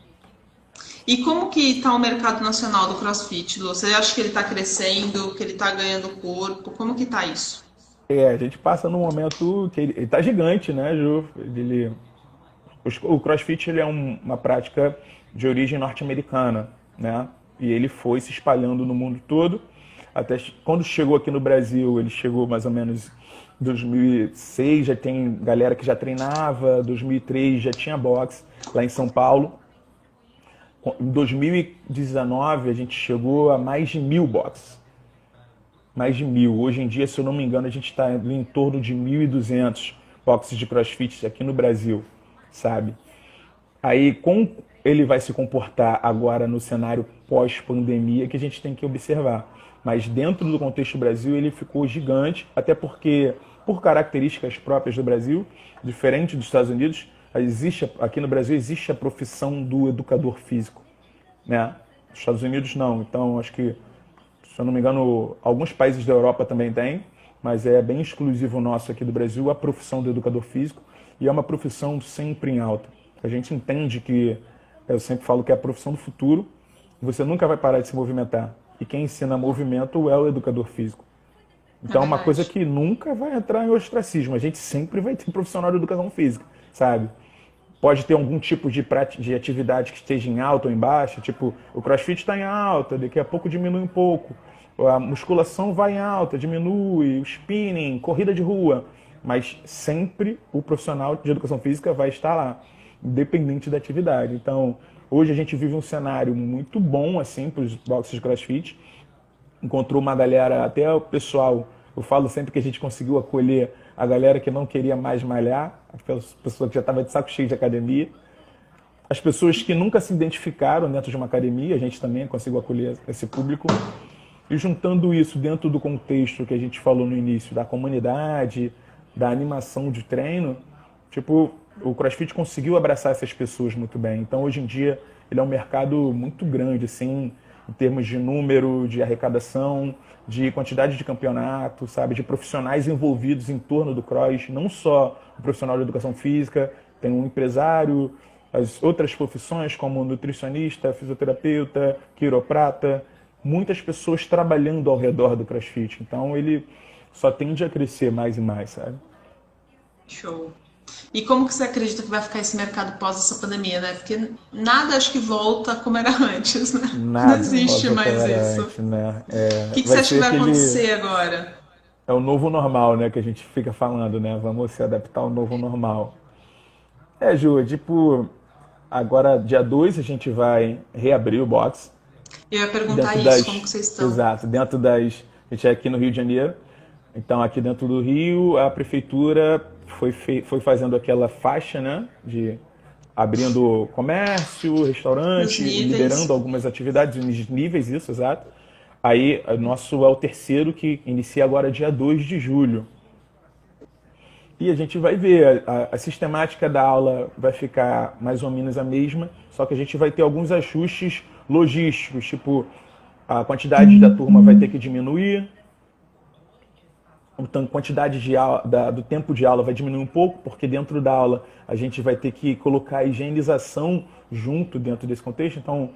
E como que tá o mercado nacional do CrossFit, Lu? Você acha que ele tá crescendo, que ele tá ganhando corpo? Como que tá isso? A gente passa num momento que ele tá gigante, né, Ju? O CrossFit ele é uma prática de origem norte-americana, né? E ele foi se espalhando no mundo todo. Até quando chegou aqui no Brasil, ele chegou mais ou menos em 2006, já tem galera que já treinava, 2003 já tinha boxe lá em São Paulo. Em 2019 a gente chegou a mais de 1.000 boxes. Mais de 1.000. Hoje em dia, se eu não me engano, a gente está em torno de 1.200 boxes de CrossFit aqui no Brasil, sabe? Aí, como ele vai se comportar agora no cenário pós-pandemia que a gente tem que observar. Mas dentro do contexto Brasil, ele ficou gigante, até porque, por características próprias do Brasil, diferente dos Estados Unidos, aqui no Brasil existe a profissão do educador físico, né? Nos Estados Unidos não. Então, acho que, se eu não me engano, alguns países da Europa também têm, mas é bem exclusivo nosso aqui do Brasil a profissão do educador físico, e é uma profissão sempre em alta. A gente entende que, eu sempre falo que é a profissão do futuro, você nunca vai parar de se movimentar. E quem ensina movimento é o educador físico. É Então é uma coisa verdade. que nunca vai entrar em ostracismo. A gente sempre vai ter profissional de educação física, sabe? Pode ter algum tipo de atividade que esteja em alta ou em baixa, tipo, o CrossFit está em alta, daqui a pouco diminui um pouco. A musculação vai em alta, diminui, o spinning, corrida de rua. Mas sempre o profissional de educação física vai estar lá, independente da atividade. Então, hoje a gente vive um cenário muito bom assim para os boxes de CrossFit. Encontrou uma galera, até o pessoal, eu falo sempre que a gente conseguiu acolher a galera que não queria mais malhar, a pessoa que já estava de saco cheio de academia, as pessoas que nunca se identificaram dentro de uma academia, a gente também conseguiu acolher esse público. E juntando isso dentro do contexto que a gente falou no início, da comunidade, da animação de treino, tipo, o CrossFit conseguiu abraçar essas pessoas muito bem. Então, hoje em dia, ele é um mercado muito grande, assim, em termos de número, de arrecadação, de quantidade de campeonato, sabe, de profissionais envolvidos em torno do cross, não só o profissional de educação física, tem um empresário, as outras profissões como nutricionista, fisioterapeuta, quiroprata, muitas pessoas trabalhando ao redor do CrossFit. Então ele só tende a crescer mais e mais, sabe? Show. E como que você acredita que vai ficar esse mercado pós essa pandemia, né? Porque nada acho que volta como era antes, né? Não Nada existe volta como mais era isso. antes, né? O que você Vai acha que ser vai aquele... acontecer agora? É o novo normal, né? Que a gente fica falando, né? Vamos se adaptar ao novo normal. Ju, tipo, agora dia 2 a gente vai reabrir o box Eu ia perguntar dentro isso, como das... que vocês estão? Exato, dentro das... A gente é aqui no Rio de Janeiro, então aqui dentro do Rio a prefeitura foi fazendo aquela faixa, né? De abrindo comércio, Nos restaurante, liberando níveis. algumas atividades, nos níveis, isso, exato. Aí, o nosso é o terceiro que inicia agora dia 2 de julho. E a gente vai ver, a sistemática da aula vai ficar mais ou menos a mesma, só que a gente vai ter alguns ajustes logísticos, tipo, a quantidade da turma vai ter que diminuir, então, a quantidade do tempo de aula vai diminuir um pouco, porque dentro da aula a gente vai ter que colocar a higienização junto dentro desse contexto. Então,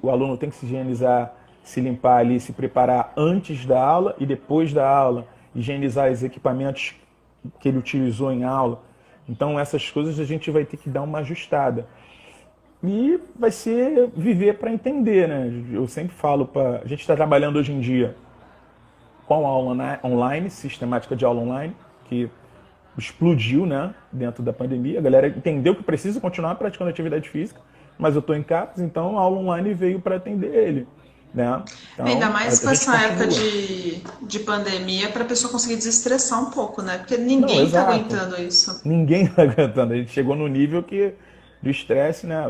o aluno tem que se higienizar, se limpar ali, se preparar antes da aula e depois da aula, higienizar os equipamentos que ele utilizou em aula. Então, essas coisas a gente vai ter que dar uma ajustada. E vai ser viver para entender, né? Eu sempre falo, a gente está trabalhando hoje em dia com a aula online, sistemática de aula online, que explodiu, né, dentro da pandemia. A galera entendeu que precisa continuar praticando atividade física, mas eu estou em casa, então a aula online veio para atender ele. Né? Então, ainda mais com essa época de pandemia, para a pessoa conseguir desestressar um pouco, né? Porque ninguém está aguentando isso. Ninguém está aguentando. A gente chegou no nível de estresse, né?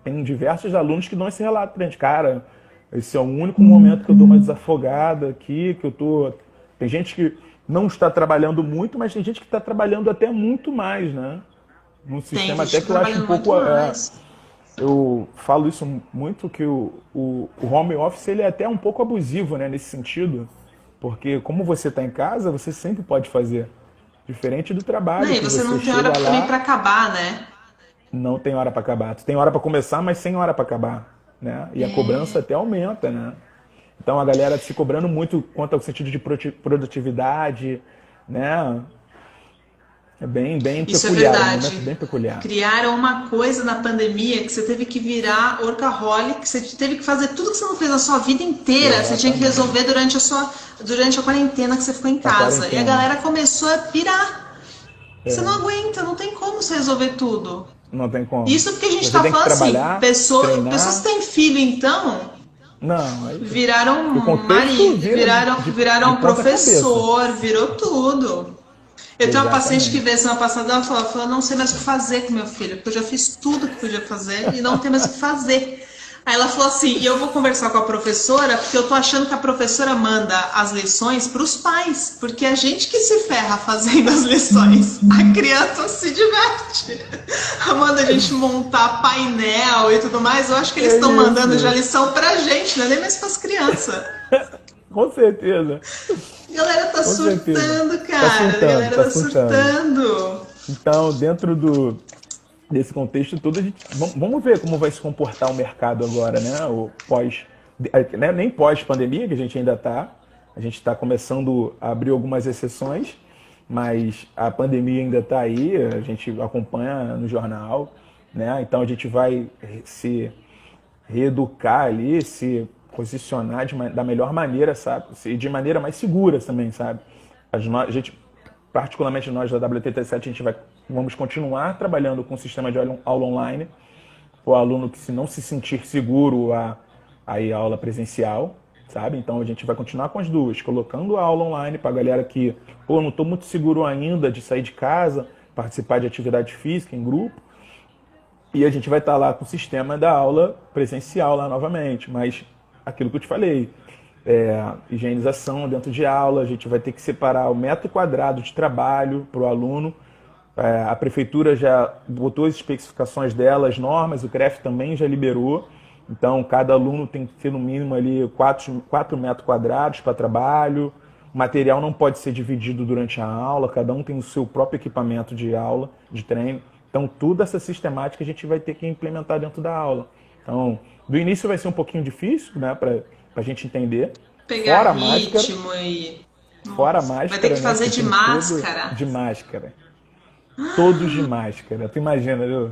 Tem diversos alunos que dão esse relato pra gente. Cara, esse é o único momento que eu dou uma desafogada aqui, que eu tô... Tem gente que não está trabalhando muito, mas tem gente que está trabalhando até muito mais, né? Num sistema até que eu acho um pouco... Eu falo isso muito, que o home office ele é até um pouco abusivo, né, nesse sentido, porque como você está em casa, você sempre pode fazer, diferente do trabalho. Não, e você não tem hora também para acabar, né? Não tem hora para acabar. Tu tem hora para começar, mas sem hora para acabar, né? E a cobrança até aumenta, né? Então a galera se cobrando muito quanto ao sentido de produtividade, né? É bem isso peculiar, é verdade. Um momento bem peculiar. Criaram uma coisa na pandemia que você teve que virar workaholic, que você teve que fazer tudo que você não fez na sua vida inteira. Exatamente. Você tinha que resolver durante a quarentena que você ficou em casa. E a galera começou a pirar. Você não aguenta, não tem como você resolver tudo. Não tem como. Isso porque a gente está falando assim, pessoas que têm filho, então, não, viraram marido, viraram professor, virou tudo. Eu tenho uma paciente que veio semana passada, ela falou, não sei mais o que fazer com meu filho, porque eu já fiz tudo que podia fazer e não tem mais o que fazer. Aí ela falou assim, e eu vou conversar com a professora, porque eu tô achando que a professora manda as lições para os pais, porque é a gente que se ferra fazendo as lições. A criança se diverte. Manda a gente montar painel e tudo mais, eu acho que eles estão mandando já lição pra gente, não é nem mais para as crianças. Com certeza. A galera tá surtando, cara. A galera tá surtando. Então, dentro desse contexto todo, vamos ver como vai se comportar o mercado agora, né? Nem pós-pandemia, que a gente ainda está. A gente está começando a abrir algumas exceções, mas a pandemia ainda está aí, a gente acompanha no jornal, né? Então a gente vai se reeducar ali, se posicionar da melhor maneira, sabe? E de maneira mais segura também, sabe? A gente, particularmente nós da WT7, vamos continuar trabalhando com o sistema de aula online. O aluno que se não se sentir seguro a ir à aula presencial, sabe? Então a gente vai continuar com as duas, colocando a aula online para a galera que, não estou muito seguro ainda de sair de casa, participar de atividade física em grupo. E a gente vai estar lá com o sistema da aula presencial lá novamente, mas aquilo que eu te falei, higienização dentro de aula, a gente vai ter que separar o metro quadrado de trabalho para o aluno. A prefeitura já botou as especificações dela, as normas, o CREF também já liberou. Então, cada aluno tem que ter no mínimo ali 4 metros quadrados para trabalho. O material não pode ser dividido durante a aula, cada um tem o seu próprio equipamento de aula, de treino. Então, toda essa sistemática a gente vai ter que implementar dentro da aula. Então, do início vai ser um pouquinho difícil, né, para a gente entender. Pegar fora ritmo e... Fora a máscara. Vai ter que fazer de máscara. De máscara. Todos de máscara. Tu imagina, viu?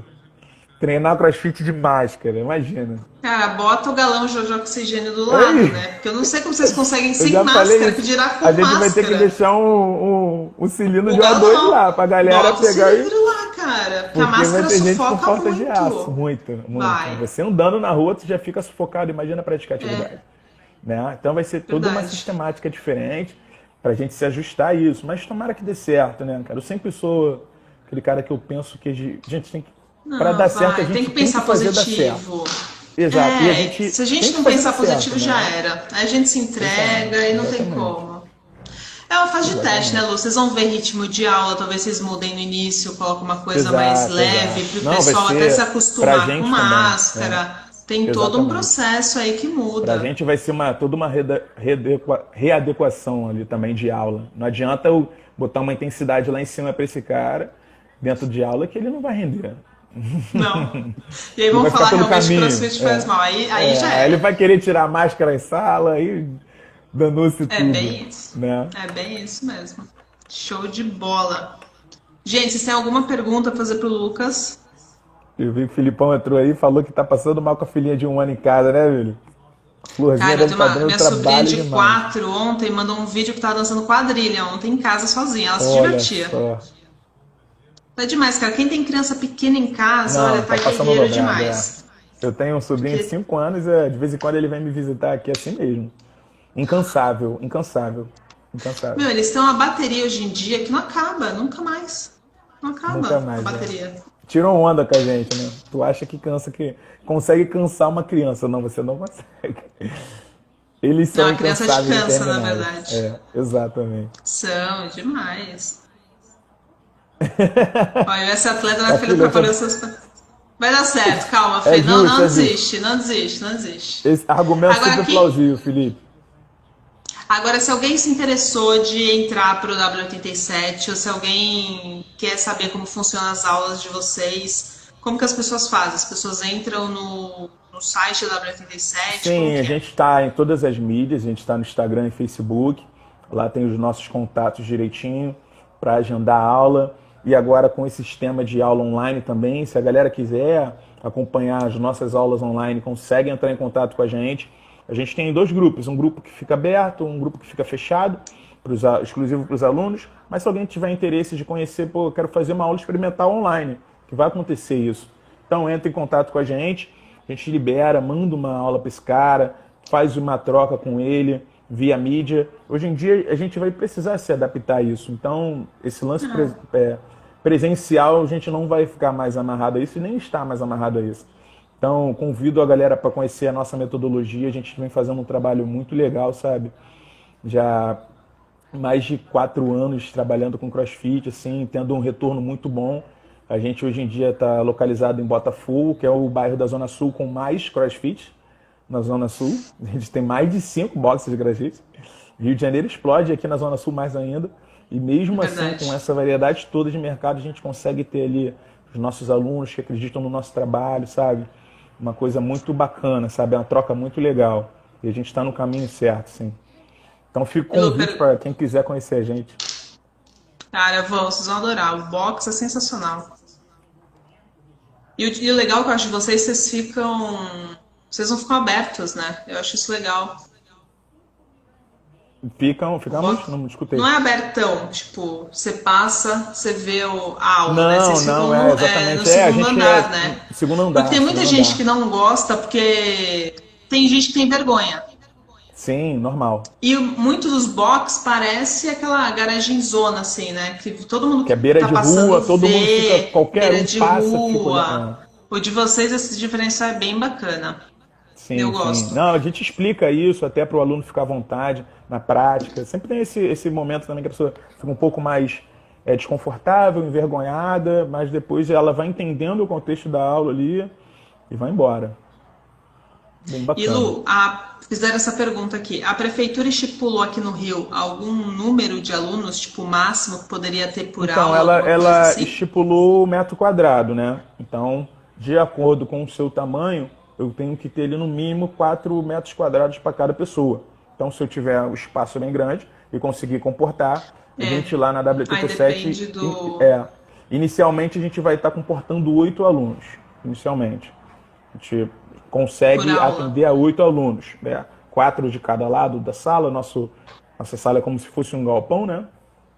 Treinar crossfit de máscara, imagina. Cara, bota o galão de oxigênio do lado, né? Porque eu não sei como vocês conseguem sem máscara, que dirá com máscara. A gente vai ter que deixar um cilindro de O2 lá, pra galera pegar e... lá, cara. Porque a máscara vai ter gente com sufoca falta muito. De aço, muito. Você andando na rua, você já fica sufocado, imagina praticar atividade. Né? Então vai ser toda uma sistemática diferente pra gente se ajustar a isso. Mas tomara que dê certo, né, cara? Eu sempre sou aquele cara que eu penso que a gente tem que... Para dar certo, a gente tem que pensar positivo. Exato. E se a gente não pensar positivo, já era. Aí a gente se entrega e não tem como. É uma fase de teste, né, Lu? Vocês vão ver ritmo de aula, talvez vocês mudem no início, coloquem uma coisa mais leve, para o pessoal até se acostumar com máscara. Tem todo um Exatamente. processo aí que Para a muda. gente vai ser toda uma readequação ali também de aula. Não adianta eu botar uma intensidade lá em cima para esse cara, dentro de aula, que ele não vai render. Não. E aí Ele vão vai ficar falar pelo realmente que caminho. CrossFit faz mal. Aí já Aí ele era. vai querer tirar a máscara em sala, aí danou-se É tudo, bem isso. né? É bem isso mesmo. Show de bola. Gente, vocês têm alguma pergunta pra fazer pro Lucas? Eu vi que o Filipão entrou aí e falou que tá passando mal com a filhinha de 1 ano em casa, né, filho? Florzinha Cara, eu deve tenho estar uma dando minha sobrinha trabalho de demais. 4 ontem mandou um vídeo que tava dançando quadrilha ontem em casa sozinha. Ela se Olha divertia. só. É demais, cara. Quem tem criança pequena em casa, olha, Não, tá tá passando guerreiro dobrado, é. demais. Eu tenho um sobrinho de Porque, 5 anos, de vez em quando ele vem me visitar aqui assim mesmo. Incansável, incansável, incansável. meu, eles têm uma bateria hoje em dia que não acaba, nunca mais. Não Nunca acaba a mais, é. bateria. Tiram onda com a gente, né? Tu acha que cansa, que consegue cansar uma criança. Não, você não consegue. Eles Não, são a criança te incansáveis e cansa, na intermináveis. verdade. É, exatamente. São demais. Olha, esse atleta A na filha filha, preparou essas coisas. Vai dar certo, calma, é Fê. Não, justo, não é justo. desiste, não desiste, não desiste. Esse argumento Agora super aqui, plausível, Felipe. agora se alguém se interessou de entrar para o W87 ou se alguém quer saber como funcionam as aulas de vocês, como que as pessoas fazem? As pessoas entram no site da W87, como Sim, a que é? gente está em todas as mídias, a gente está no Instagram e Facebook. Lá tem os nossos contatos direitinho para agendar a aula. E agora com esse sistema de aula online também, se a galera quiser acompanhar as nossas aulas online, consegue entrar em contato com a gente. A gente tem dois grupos, um grupo que fica aberto, um grupo que fica fechado, exclusivo para os alunos. Mas se alguém tiver interesse de conhecer, pô, eu quero fazer uma aula experimental online, que vai acontecer isso. Então entre em contato com a gente libera, manda uma aula para esse cara, faz uma troca com ele via mídia. Hoje em dia a gente vai precisar se adaptar a isso. Então esse lance presencial a gente não vai ficar mais amarrado a isso e nem está mais amarrado a isso. Então convido a galera para conhecer a nossa metodologia. A gente vem fazendo um trabalho muito legal, sabe? Já mais de 4 anos trabalhando com CrossFit, assim, tendo um retorno muito bom. A gente hoje em dia está localizado em Botafogo, que é o bairro da Zona Sul com mais CrossFit na Zona Sul. A gente tem mais de 5 boxes de CrossFit. Rio de Janeiro explode, aqui na Zona Sul mais ainda. E mesmo assim, com Verdade. essa variedade toda de mercado, a gente consegue ter ali os nossos alunos que acreditam no nosso trabalho, sabe? Uma coisa muito bacana, sabe? É uma troca muito legal. E a gente está no caminho certo, sim. Então fica o E Lu, convite para quem quiser conhecer a gente. cara, vão, vocês vão adorar. O box é sensacional. E o legal que eu acho de vocês, vocês ficam. Vocês não ficam abertos, né? Eu acho isso legal. O Ficamos? box Não me não escutei. é abertão, tipo, você passa, você vê a aula, né? Não, Vocês não, ficam é no exatamente. A segundo gente andar, é né? segundo Porque tem andar, muita segundo gente andar. que não gosta, porque tem gente que tem vergonha. Sim, normal. E muitos dos box parece aquela garagem zona, assim, né? Que todo mundo Que é que beira tá de passando rua, todo mundo fica, vê, qualquer beira um de passa, fica olhando. rua. O de vocês, esse diferencial é bem bacana. Eu Sim, sim. gosto. Não, a gente explica isso até para o aluno ficar à vontade na prática. Sempre tem esse momento também que a pessoa fica um pouco mais desconfortável, envergonhada, mas depois ela vai entendendo o contexto da aula ali e vai embora. Bem E bacana. Lu, fizeram essa pergunta aqui. A prefeitura estipulou aqui no Rio algum número de alunos, tipo, máximo que poderia ter por Então, aula, alguma coisa ela assim? estipulou o metro quadrado, né? Então, de acordo com o seu tamanho, eu tenho que ter ali no mínimo 4 metros quadrados para cada pessoa. Então, se eu tiver o espaço bem grande e conseguir comportar, a É. gente lá na Aí WTT7, depende do. inicialmente a gente vai estar comportando 8 alunos, inicialmente. A gente Por consegue aula. atender a 8 alunos, né? 4 de cada lado da sala. Nossa sala é como se fosse um galpão, né?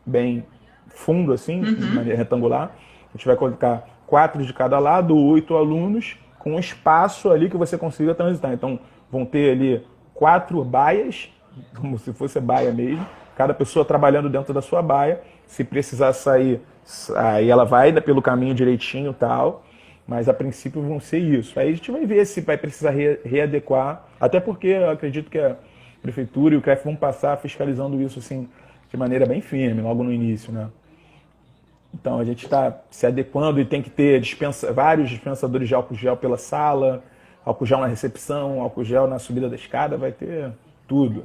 Bem fundo, assim, de maneira retangular. A gente vai colocar 4 de cada lado, 8 alunos, com um espaço ali que você consiga transitar. Então, vão ter ali 4 baias, como se fosse baia mesmo, cada pessoa trabalhando dentro da sua baia. Se precisar sair, aí ela vai pelo caminho direitinho e tal. Mas a princípio vão ser isso. Aí a gente vai ver se vai precisar readequar, até porque eu acredito que a prefeitura e o CREF vão passar fiscalizando isso assim de maneira bem firme, logo no início, né? Então a gente está se adequando e tem que ter vários dispensadores de álcool gel pela sala. álcool gel na recepção, álcool gel na subida da escada, vai ter tudo.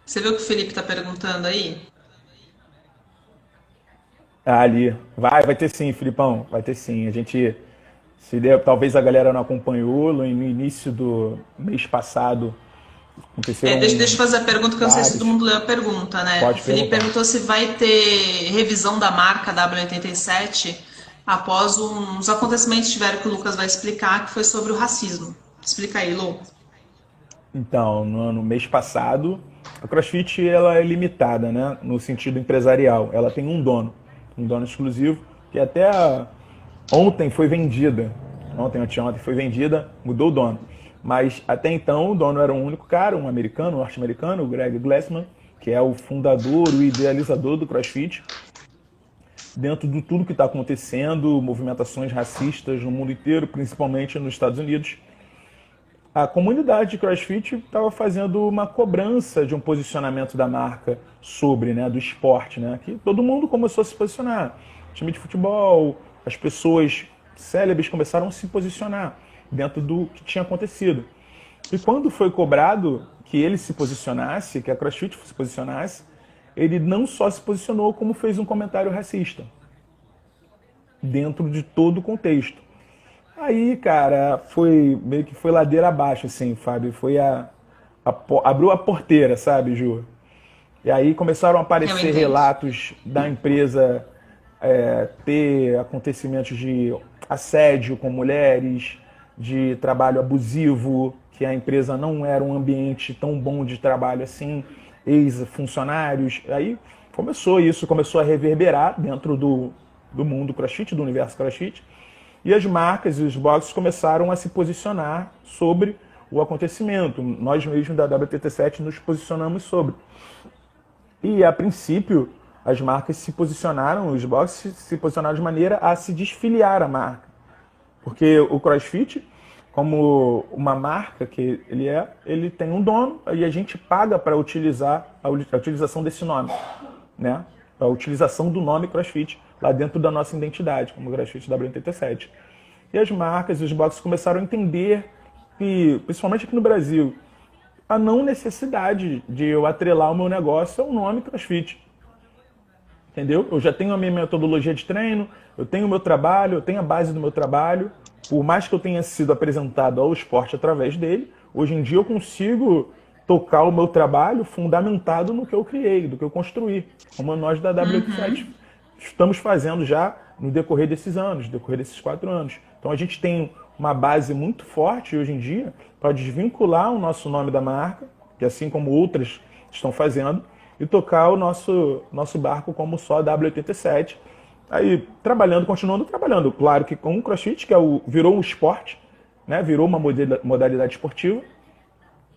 Você viu o que o Felipe está perguntando aí? Ali. Vai ter sim, Filipão. Vai ter sim. A gente, talvez a galera não acompanhou, no início do mês passado aconteceram Deixa eu fazer a pergunta, que eu não sei se vários. todo mundo leu a pergunta, né? O Pode Felipe perguntar. perguntou se vai ter revisão da marca W87 após uns acontecimentos que tiveram, que o Lucas vai explicar, que foi sobre o racismo. Explica aí, Lu. Então, no mês passado, a CrossFit ela é limitada, né, no sentido empresarial. Ela tem um dono exclusivo, que até ontem foi vendida. Ontem foi vendida, mudou o dono. Mas até então o dono era um único cara, um americano, um norte-americano, o Greg Glassman, que é o fundador, o idealizador do CrossFit. Dentro de tudo que está acontecendo, movimentações racistas no mundo inteiro, principalmente nos Estados Unidos, a comunidade de CrossFit estava fazendo uma cobrança de um posicionamento da marca sobre, né, do esporte, né, que todo mundo começou a se posicionar. Time de futebol, as pessoas célebres começaram a se posicionar dentro do que tinha acontecido. E quando foi cobrado que ele se posicionasse, que a CrossFit se posicionasse, ele não só se posicionou, como fez um comentário racista dentro de todo o contexto. Aí, cara, foi meio que foi ladeira abaixo, assim, Fábio. Abriu a porteira, sabe, Ju? E aí começaram a Eu aparecer entendo. relatos da empresa ter acontecimentos de assédio com mulheres, de trabalho abusivo, que a empresa não era um ambiente tão bom de trabalho assim, ex-funcionários. Aí começou a reverberar dentro do mundo CrossFit, do universo CrossFit. E as marcas e os boxes começaram a se posicionar sobre o acontecimento. Nós mesmos da WTT7 nos posicionamos sobre. E, a princípio, as marcas se posicionaram, os boxes se posicionaram de maneira a se desfiliar a marca. Porque o CrossFit, como uma marca que ele tem um dono e a gente paga para utilizar a utilização desse nome, né? A utilização do nome CrossFit lá dentro da nossa identidade, como CrossFit W87. E as marcas e os boxes começaram a entender que, principalmente aqui no Brasil, a não necessidade de eu atrelar o meu negócio ao nome CrossFit. Entendeu? Eu já tenho a minha metodologia de treino, eu tenho o meu trabalho, eu tenho a base do meu trabalho. Por mais que eu tenha sido apresentado ao esporte através dele, hoje em dia eu consigo tocar o meu trabalho fundamentado no que eu criei, do que eu construí, como nós da W87 estamos fazendo já no decorrer desses anos, no decorrer desses 4 anos. Então a gente tem uma base muito forte hoje em dia para desvincular o nosso nome da marca, que assim como outras estão fazendo, e tocar o nosso barco como só W87. Aí continuando trabalhando, claro que com o CrossFit, que virou um esporte, né? Virou uma modalidade esportiva,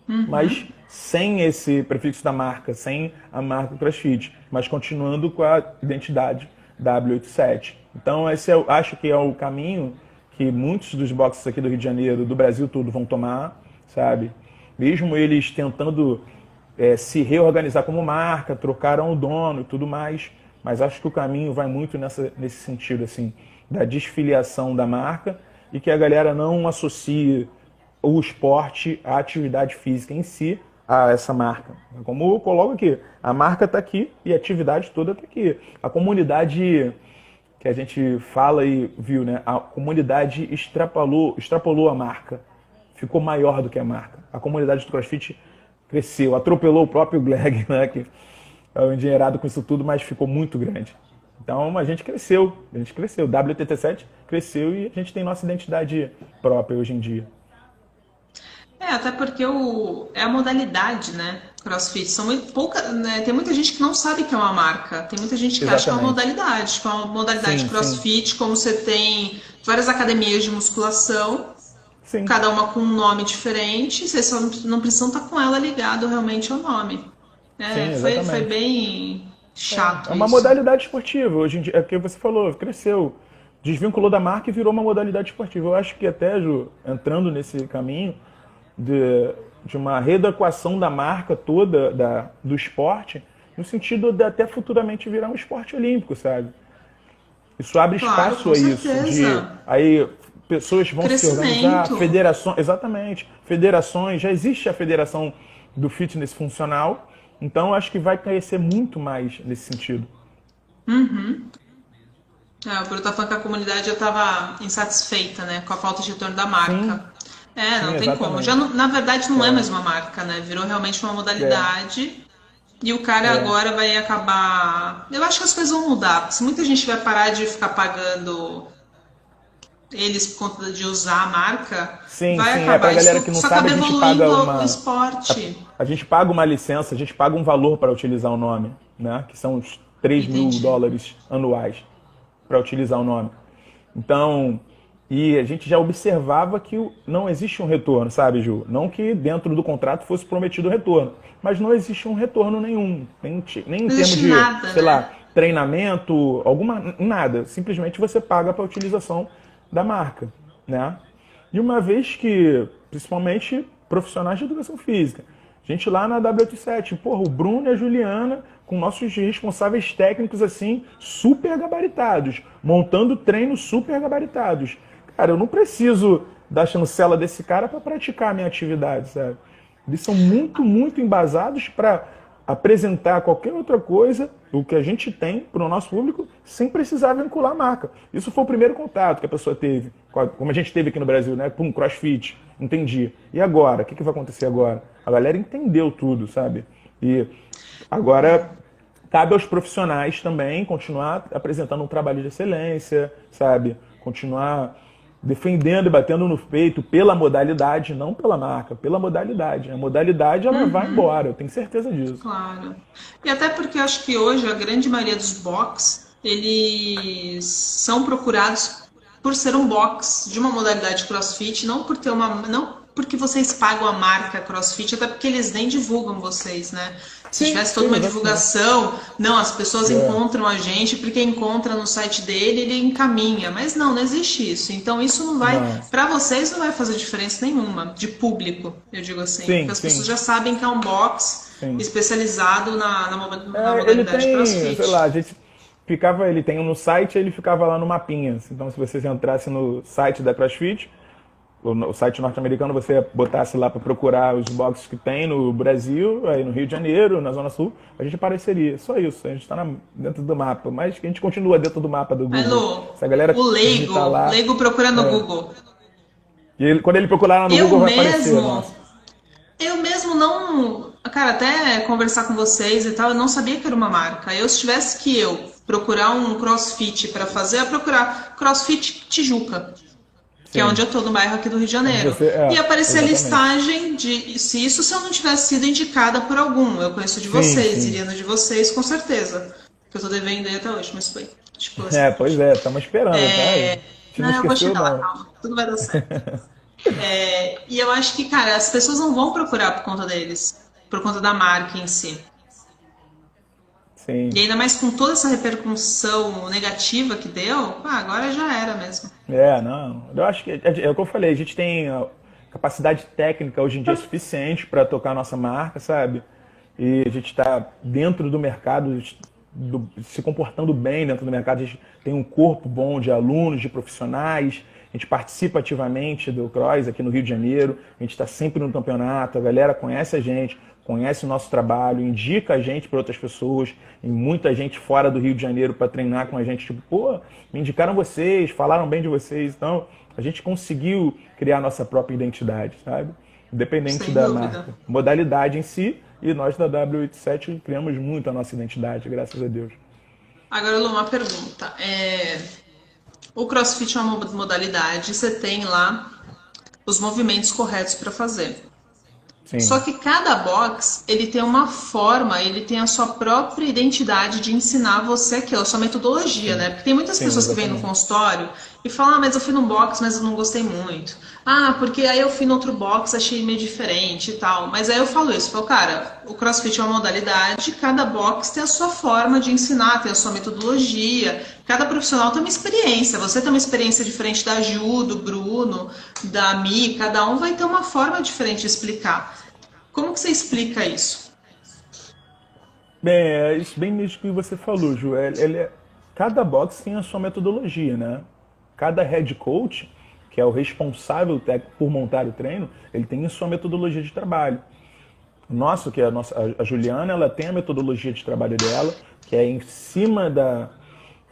mas sem esse prefixo da marca, sem a marca CrossFit, mas continuando com a identidade W87. Então esse eu acho que é o caminho que muitos dos boxes aqui do Rio de Janeiro, do Brasil todo, vão tomar, sabe? Mesmo eles tentando se reorganizar como marca, trocaram o dono e tudo mais, mas acho que o caminho vai muito nesse sentido, assim, da desfiliação da marca e que a galera não associe o esporte, a atividade física em si, a essa marca. Como eu coloco aqui, a marca está aqui e a atividade toda está aqui. A comunidade que a gente fala e viu, né? A comunidade extrapolou a marca, ficou maior do que a marca. A comunidade do CrossFit cresceu, atropelou o próprio Greg, né? Que é o endinheirado com isso tudo, mas ficou muito grande. Então a gente cresceu. O WTT7 cresceu e a gente tem nossa identidade própria hoje em dia. Até porque é a modalidade, né? CrossFit. São muito pouca, né? Tem muita gente que não sabe que é uma marca. Tem muita gente que acha que é uma Exatamente. modalidade. Que é uma modalidade Sim, sim, CrossFit, como você tem várias academias de musculação, sim. cada uma com um nome diferente. Vocês só não precisam estar com ela ligado realmente ao nome. Sim, Foi exatamente. bem É chato uma isso. modalidade esportiva. Hoje em dia, é o que você falou, cresceu. Desvinculou da marca e virou uma modalidade esportiva. Eu acho que até, Ju, entrando nesse caminho de uma readequação da marca toda do esporte, no sentido de até futuramente virar um esporte olímpico, sabe? Isso abre Claro, espaço com a isso. certeza. Aí pessoas vão se organizar, Crescimento. federações, exatamente, federações, já existe a federação do fitness funcional, então acho que vai crescer muito mais nesse sentido. O Bruno tá falando que a comunidade já estava insatisfeita, né, com a falta de retorno da Sim, marca. sim, Não tem como. Já exatamente. na verdade não é É, mais uma marca, né? Virou realmente uma é, modalidade e o cara é. agora vai acabar. Eu acho que as coisas vão mudar. Porque se muita gente vai parar de ficar pagando eles por conta de usar a marca, Sim, vai sim, pra acabar. galera que Isso não só sabe, acaba a gente paga evoluindo o uma. A, esporte. a gente paga uma licença, a gente paga um valor para utilizar o nome, né? Que são os 3.000 Entendi. dólares anuais para utilizar o nome. Então, e a gente já observava que não existe um retorno, sabe, Ju? Não que dentro do contrato fosse prometido o retorno, mas não existe um retorno nenhum, nem em Não termos existe de, nada, sei lá, né? treinamento, alguma nada. Simplesmente você paga para a utilização da marca, né? E uma vez que, principalmente profissionais de educação física, gente lá na W87, porra, o Bruno e a Juliana, com nossos responsáveis técnicos assim, super gabaritados, montando treinos super gabaritados. Cara, eu não preciso da chancela desse cara para praticar a minha atividade, sabe? Eles são muito, muito embasados para apresentar qualquer outra coisa, o que a gente tem para o nosso público, sem precisar vincular a marca. Isso foi o primeiro contato que a pessoa teve, como a gente teve aqui no Brasil, né? Com CrossFit. Entendi. E agora? O que vai acontecer agora? A galera entendeu tudo, sabe? E agora cabe aos profissionais também continuar apresentando um trabalho de excelência, sabe? Continuar defendendo e batendo no peito pela modalidade, não pela marca, pela modalidade. A modalidade ela vai embora, eu tenho certeza disso. Claro. E até porque eu acho que hoje a grande maioria dos box, eles são procurados por ser um box de uma modalidade CrossFit, não por ter uma, não porque vocês pagam a marca CrossFit, até porque eles nem divulgam vocês, né? Se Sim, tivesse toda sim, uma exatamente. divulgação, não, as pessoas É, encontram a gente porque encontra no site dele, ele encaminha, mas não, não existe isso. Então isso não vai, não. para vocês não vai fazer diferença nenhuma de público, eu digo assim, porque Sim, as pessoas sim, já sabem que é um box sim. especializado na Ele modalidade tem, sei lá, CrossFit. a gente ficava, ele tem um no site, ele ficava lá no mapinha. Então, se vocês entrassem no site da CrossFit, o site norte-americano, você botasse lá para procurar os boxes que tem no Brasil, aí no Rio de Janeiro, na Zona Sul, a gente apareceria. Só isso, a gente está dentro do mapa, mas a gente continua dentro do mapa do Aí, Google. Lu, Se a galera o digitar lá, leigo procura no Google. e quando ele procurar lá no Eu Google vai aparecer, mesmo, nossa. eu mesmo não, cara, até conversar com vocês e tal, eu não sabia que era uma marca. Eu, se tivesse que eu procurar um CrossFit para fazer, eu ia procurar CrossFit Tijuca, que é onde Sim, eu tô, no bairro aqui do Rio de onde Janeiro. você, E aparecer a exatamente. listagem de se isso se eu não tivesse sido indicada por algum. Eu conheço de Sim, vocês, sim. iria no de vocês, com certeza. Que eu tô devendo aí até hoje, mas foi. Tipo assim. Pois é, estamos esperando, tá? A gente não Não, eu vou esqueceu, chegar lá, não. calma. Tudo vai dar certo. E eu acho que, cara, as pessoas não vão procurar por conta deles, por conta da marca em si. E Sim. ainda mais com toda essa repercussão negativa que deu, agora já era mesmo. Não. Eu acho que é o que eu falei, a gente tem a capacidade técnica hoje em dia suficiente para tocar a nossa marca, sabe? E a gente está dentro do mercado, se comportando bem dentro do mercado. A gente tem um corpo bom de alunos, de profissionais. A gente participa ativamente do Cross aqui no Rio de Janeiro. A gente está sempre no campeonato. A galera conhece a gente, conhece o nosso trabalho, indica a gente para outras pessoas. E muita gente fora do Rio de Janeiro para treinar com a gente. Tipo, pô, me indicaram vocês, falaram bem de vocês. Então, a gente conseguiu criar a nossa própria identidade, sabe? Independente Sem da dúvida. marca. Modalidade em si, e nós da W87 criamos muito a nossa identidade, graças a Deus. Agora, Lu, uma pergunta. O CrossFit é uma modalidade, você tem lá os movimentos corretos para fazer. Só Sim, que cada box, ele tem uma forma, ele tem a sua própria identidade de ensinar você aquilo, a sua metodologia, sim, né? Porque tem muitas sim, pessoas que vêm no exatamente. consultório e falam, mas eu fui num box, mas eu não gostei muito. Porque aí eu fui no outro box, achei meio diferente e tal. Mas aí eu falo isso, falo, cara, o CrossFit é uma modalidade, cada box tem a sua forma de ensinar, tem a sua metodologia. Cada profissional tem uma experiência. Você tem uma experiência diferente da Ju, do Bruno, da Mi, cada um vai ter uma forma diferente de explicar. Como que você explica isso? Bem, é isso bem nisso que você falou, Ju. Cada box tem a sua metodologia, né? Cada head coach que é o responsável técnico por montar o treino, ele tem a sua metodologia de trabalho. Nosso, que é a Juliana, ela tem a metodologia de trabalho dela, que é em cima da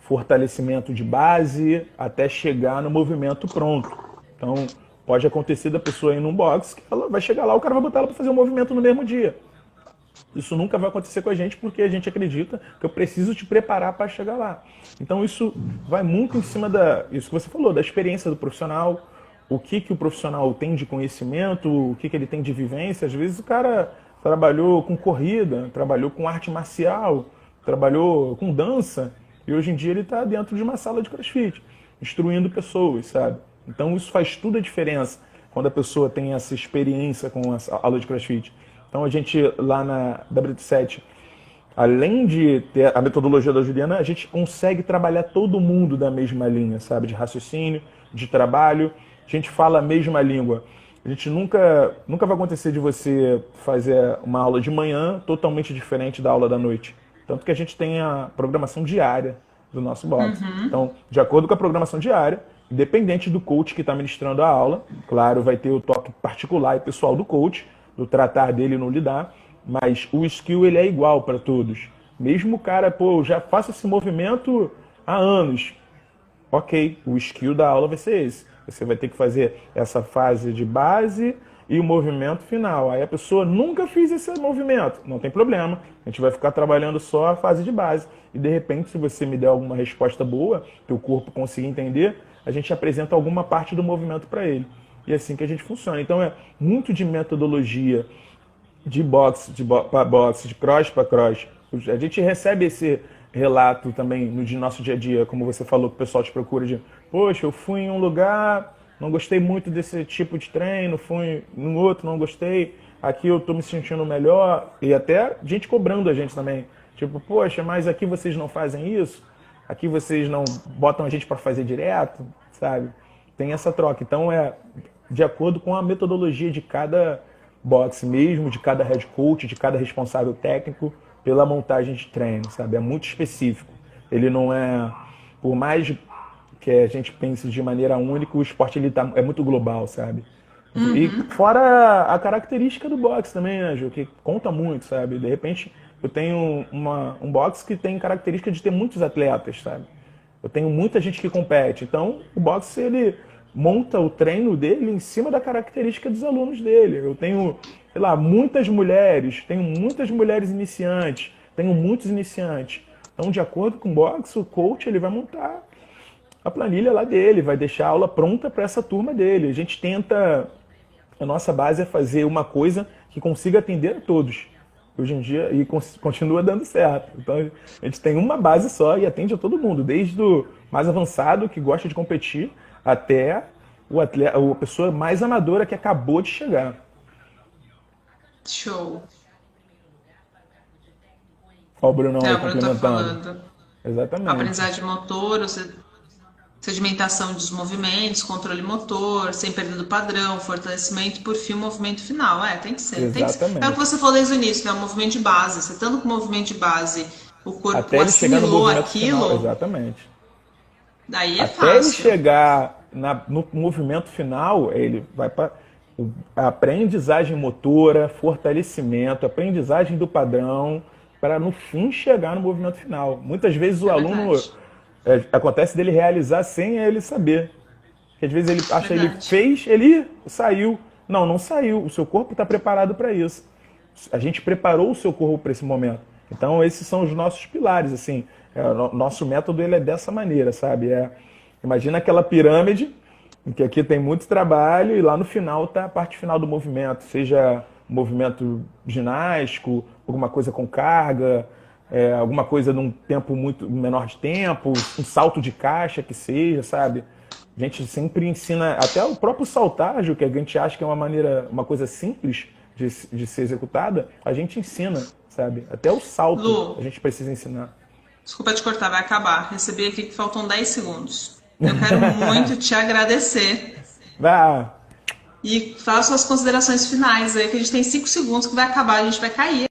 fortalecimento de base até chegar no movimento pronto. Então, pode acontecer da pessoa ir num box que ela vai chegar lá, o cara vai botar ela para fazer o movimento no mesmo dia. Isso nunca vai acontecer com a gente porque a gente acredita que eu preciso te preparar para chegar lá. Então isso vai muito em cima isso que você falou, da experiência do profissional, o que o profissional tem de conhecimento, o que ele tem de vivência. Às vezes o cara trabalhou com corrida, trabalhou com arte marcial, trabalhou com dança e hoje em dia ele está dentro de uma sala de CrossFit, instruindo pessoas, sabe? Então isso faz toda a diferença quando a pessoa tem essa experiência com a aula de CrossFit. Então a gente lá na W7, além de ter a metodologia da Juliana, a gente consegue trabalhar todo mundo da mesma linha, sabe? De raciocínio, de trabalho, a gente fala a mesma língua. A gente nunca vai acontecer de você fazer uma aula de manhã totalmente diferente da aula da noite. Tanto que a gente tem a programação diária do nosso box. Então, de acordo com a programação diária, independente do coach que está ministrando a aula, claro, vai ter o toque particular e pessoal do coach, do tratar dele e não lidar, mas o skill ele é igual para todos. Mesmo o cara, pô, eu já faço esse movimento há anos. Ok, o skill da aula vai ser esse. Você vai ter que fazer essa fase de base e o movimento final. Aí a pessoa nunca fez esse movimento, não tem problema. A gente vai ficar trabalhando só a fase de base. E de repente, se você me der alguma resposta boa, teu corpo conseguir entender, a gente apresenta alguma parte do movimento para ele. E é assim que a gente funciona. Então é muito de metodologia, de boxe para boxe, de cross para cross. A gente recebe esse relato também no nosso dia a dia, como você falou, que o pessoal te procura de, poxa, eu fui em um lugar, não gostei muito desse tipo de treino, fui em outro, não gostei, aqui eu tô me sentindo melhor. E até gente cobrando a gente também. Tipo, poxa, mas aqui vocês não fazem isso? Aqui vocês não botam a gente para fazer direto, sabe? Tem essa troca. Então é de acordo com a metodologia de cada box mesmo, de cada head coach, de cada responsável técnico pela montagem de treino, sabe? É muito específico. Ele não é, por mais que a gente pense de maneira única, o esporte ele é muito global, sabe? E fora a característica do boxe também, né, Ju, que conta muito, sabe? De repente eu tenho um boxe que tem característica de ter muitos atletas, sabe? Eu tenho muita gente que compete. Então o boxe ele monta o treino dele em cima da característica dos alunos dele. Eu tenho, sei lá, muitas mulheres, tenho muitas mulheres iniciantes, tenho muitos iniciantes. Então, de acordo com o boxe, o coach ele vai montar a planilha lá dele, vai deixar a aula pronta para essa turma dele. A gente tenta, a nossa base é fazer uma coisa que consiga atender a todos. Hoje em dia, e continua dando certo. Então, a gente tem uma base só e atende a todo mundo, desde o mais avançado, que gosta de competir, até o atleta, a pessoa mais amadora que acabou de chegar. Show. Olha o Brunão É, aí o Bruno tá complementando. falando. Exatamente. Aprendizagem motor, sedimentação dos movimentos, controle motor, sem perda do padrão, fortalecimento, por fim, o movimento final. É, tem que ser. Tem que ser. É o que Exatamente. você falou desde o início, né? O movimento de base. Você estando com o movimento de base, o corpo Até ele chegar no assimilou movimento final. aquilo, Exatamente. daí é Até ele fácil. chegar no movimento final, ele vai para a aprendizagem motora, fortalecimento, aprendizagem do padrão, para no fim chegar no movimento final. Muitas vezes o É aluno verdade. acontece dele realizar sem ele saber. Porque às vezes ele acha ele Verdade. fez, ele saiu. Não, não saiu. O seu corpo está preparado para isso. A gente preparou o seu corpo para esse momento. Então esses são os nossos pilares, assim. Nosso método ele é dessa maneira, sabe? Imagina aquela pirâmide em que aqui tem muito trabalho e lá no final está a parte final do movimento, seja movimento ginástico, alguma coisa com carga, alguma coisa num tempo muito menor de tempo, um salto de caixa que seja, sabe? A gente sempre ensina, até o próprio saltágio, que a gente acha que é uma coisa simples de ser executada, a gente ensina, sabe? Até o salto Lu, a gente precisa ensinar. desculpa te cortar, vai acabar. Recebi aqui que faltam 10 segundos. Eu quero muito te agradecer Ah, e faço as considerações finais aí, que a gente tem 5 segundos que vai acabar, a gente vai cair.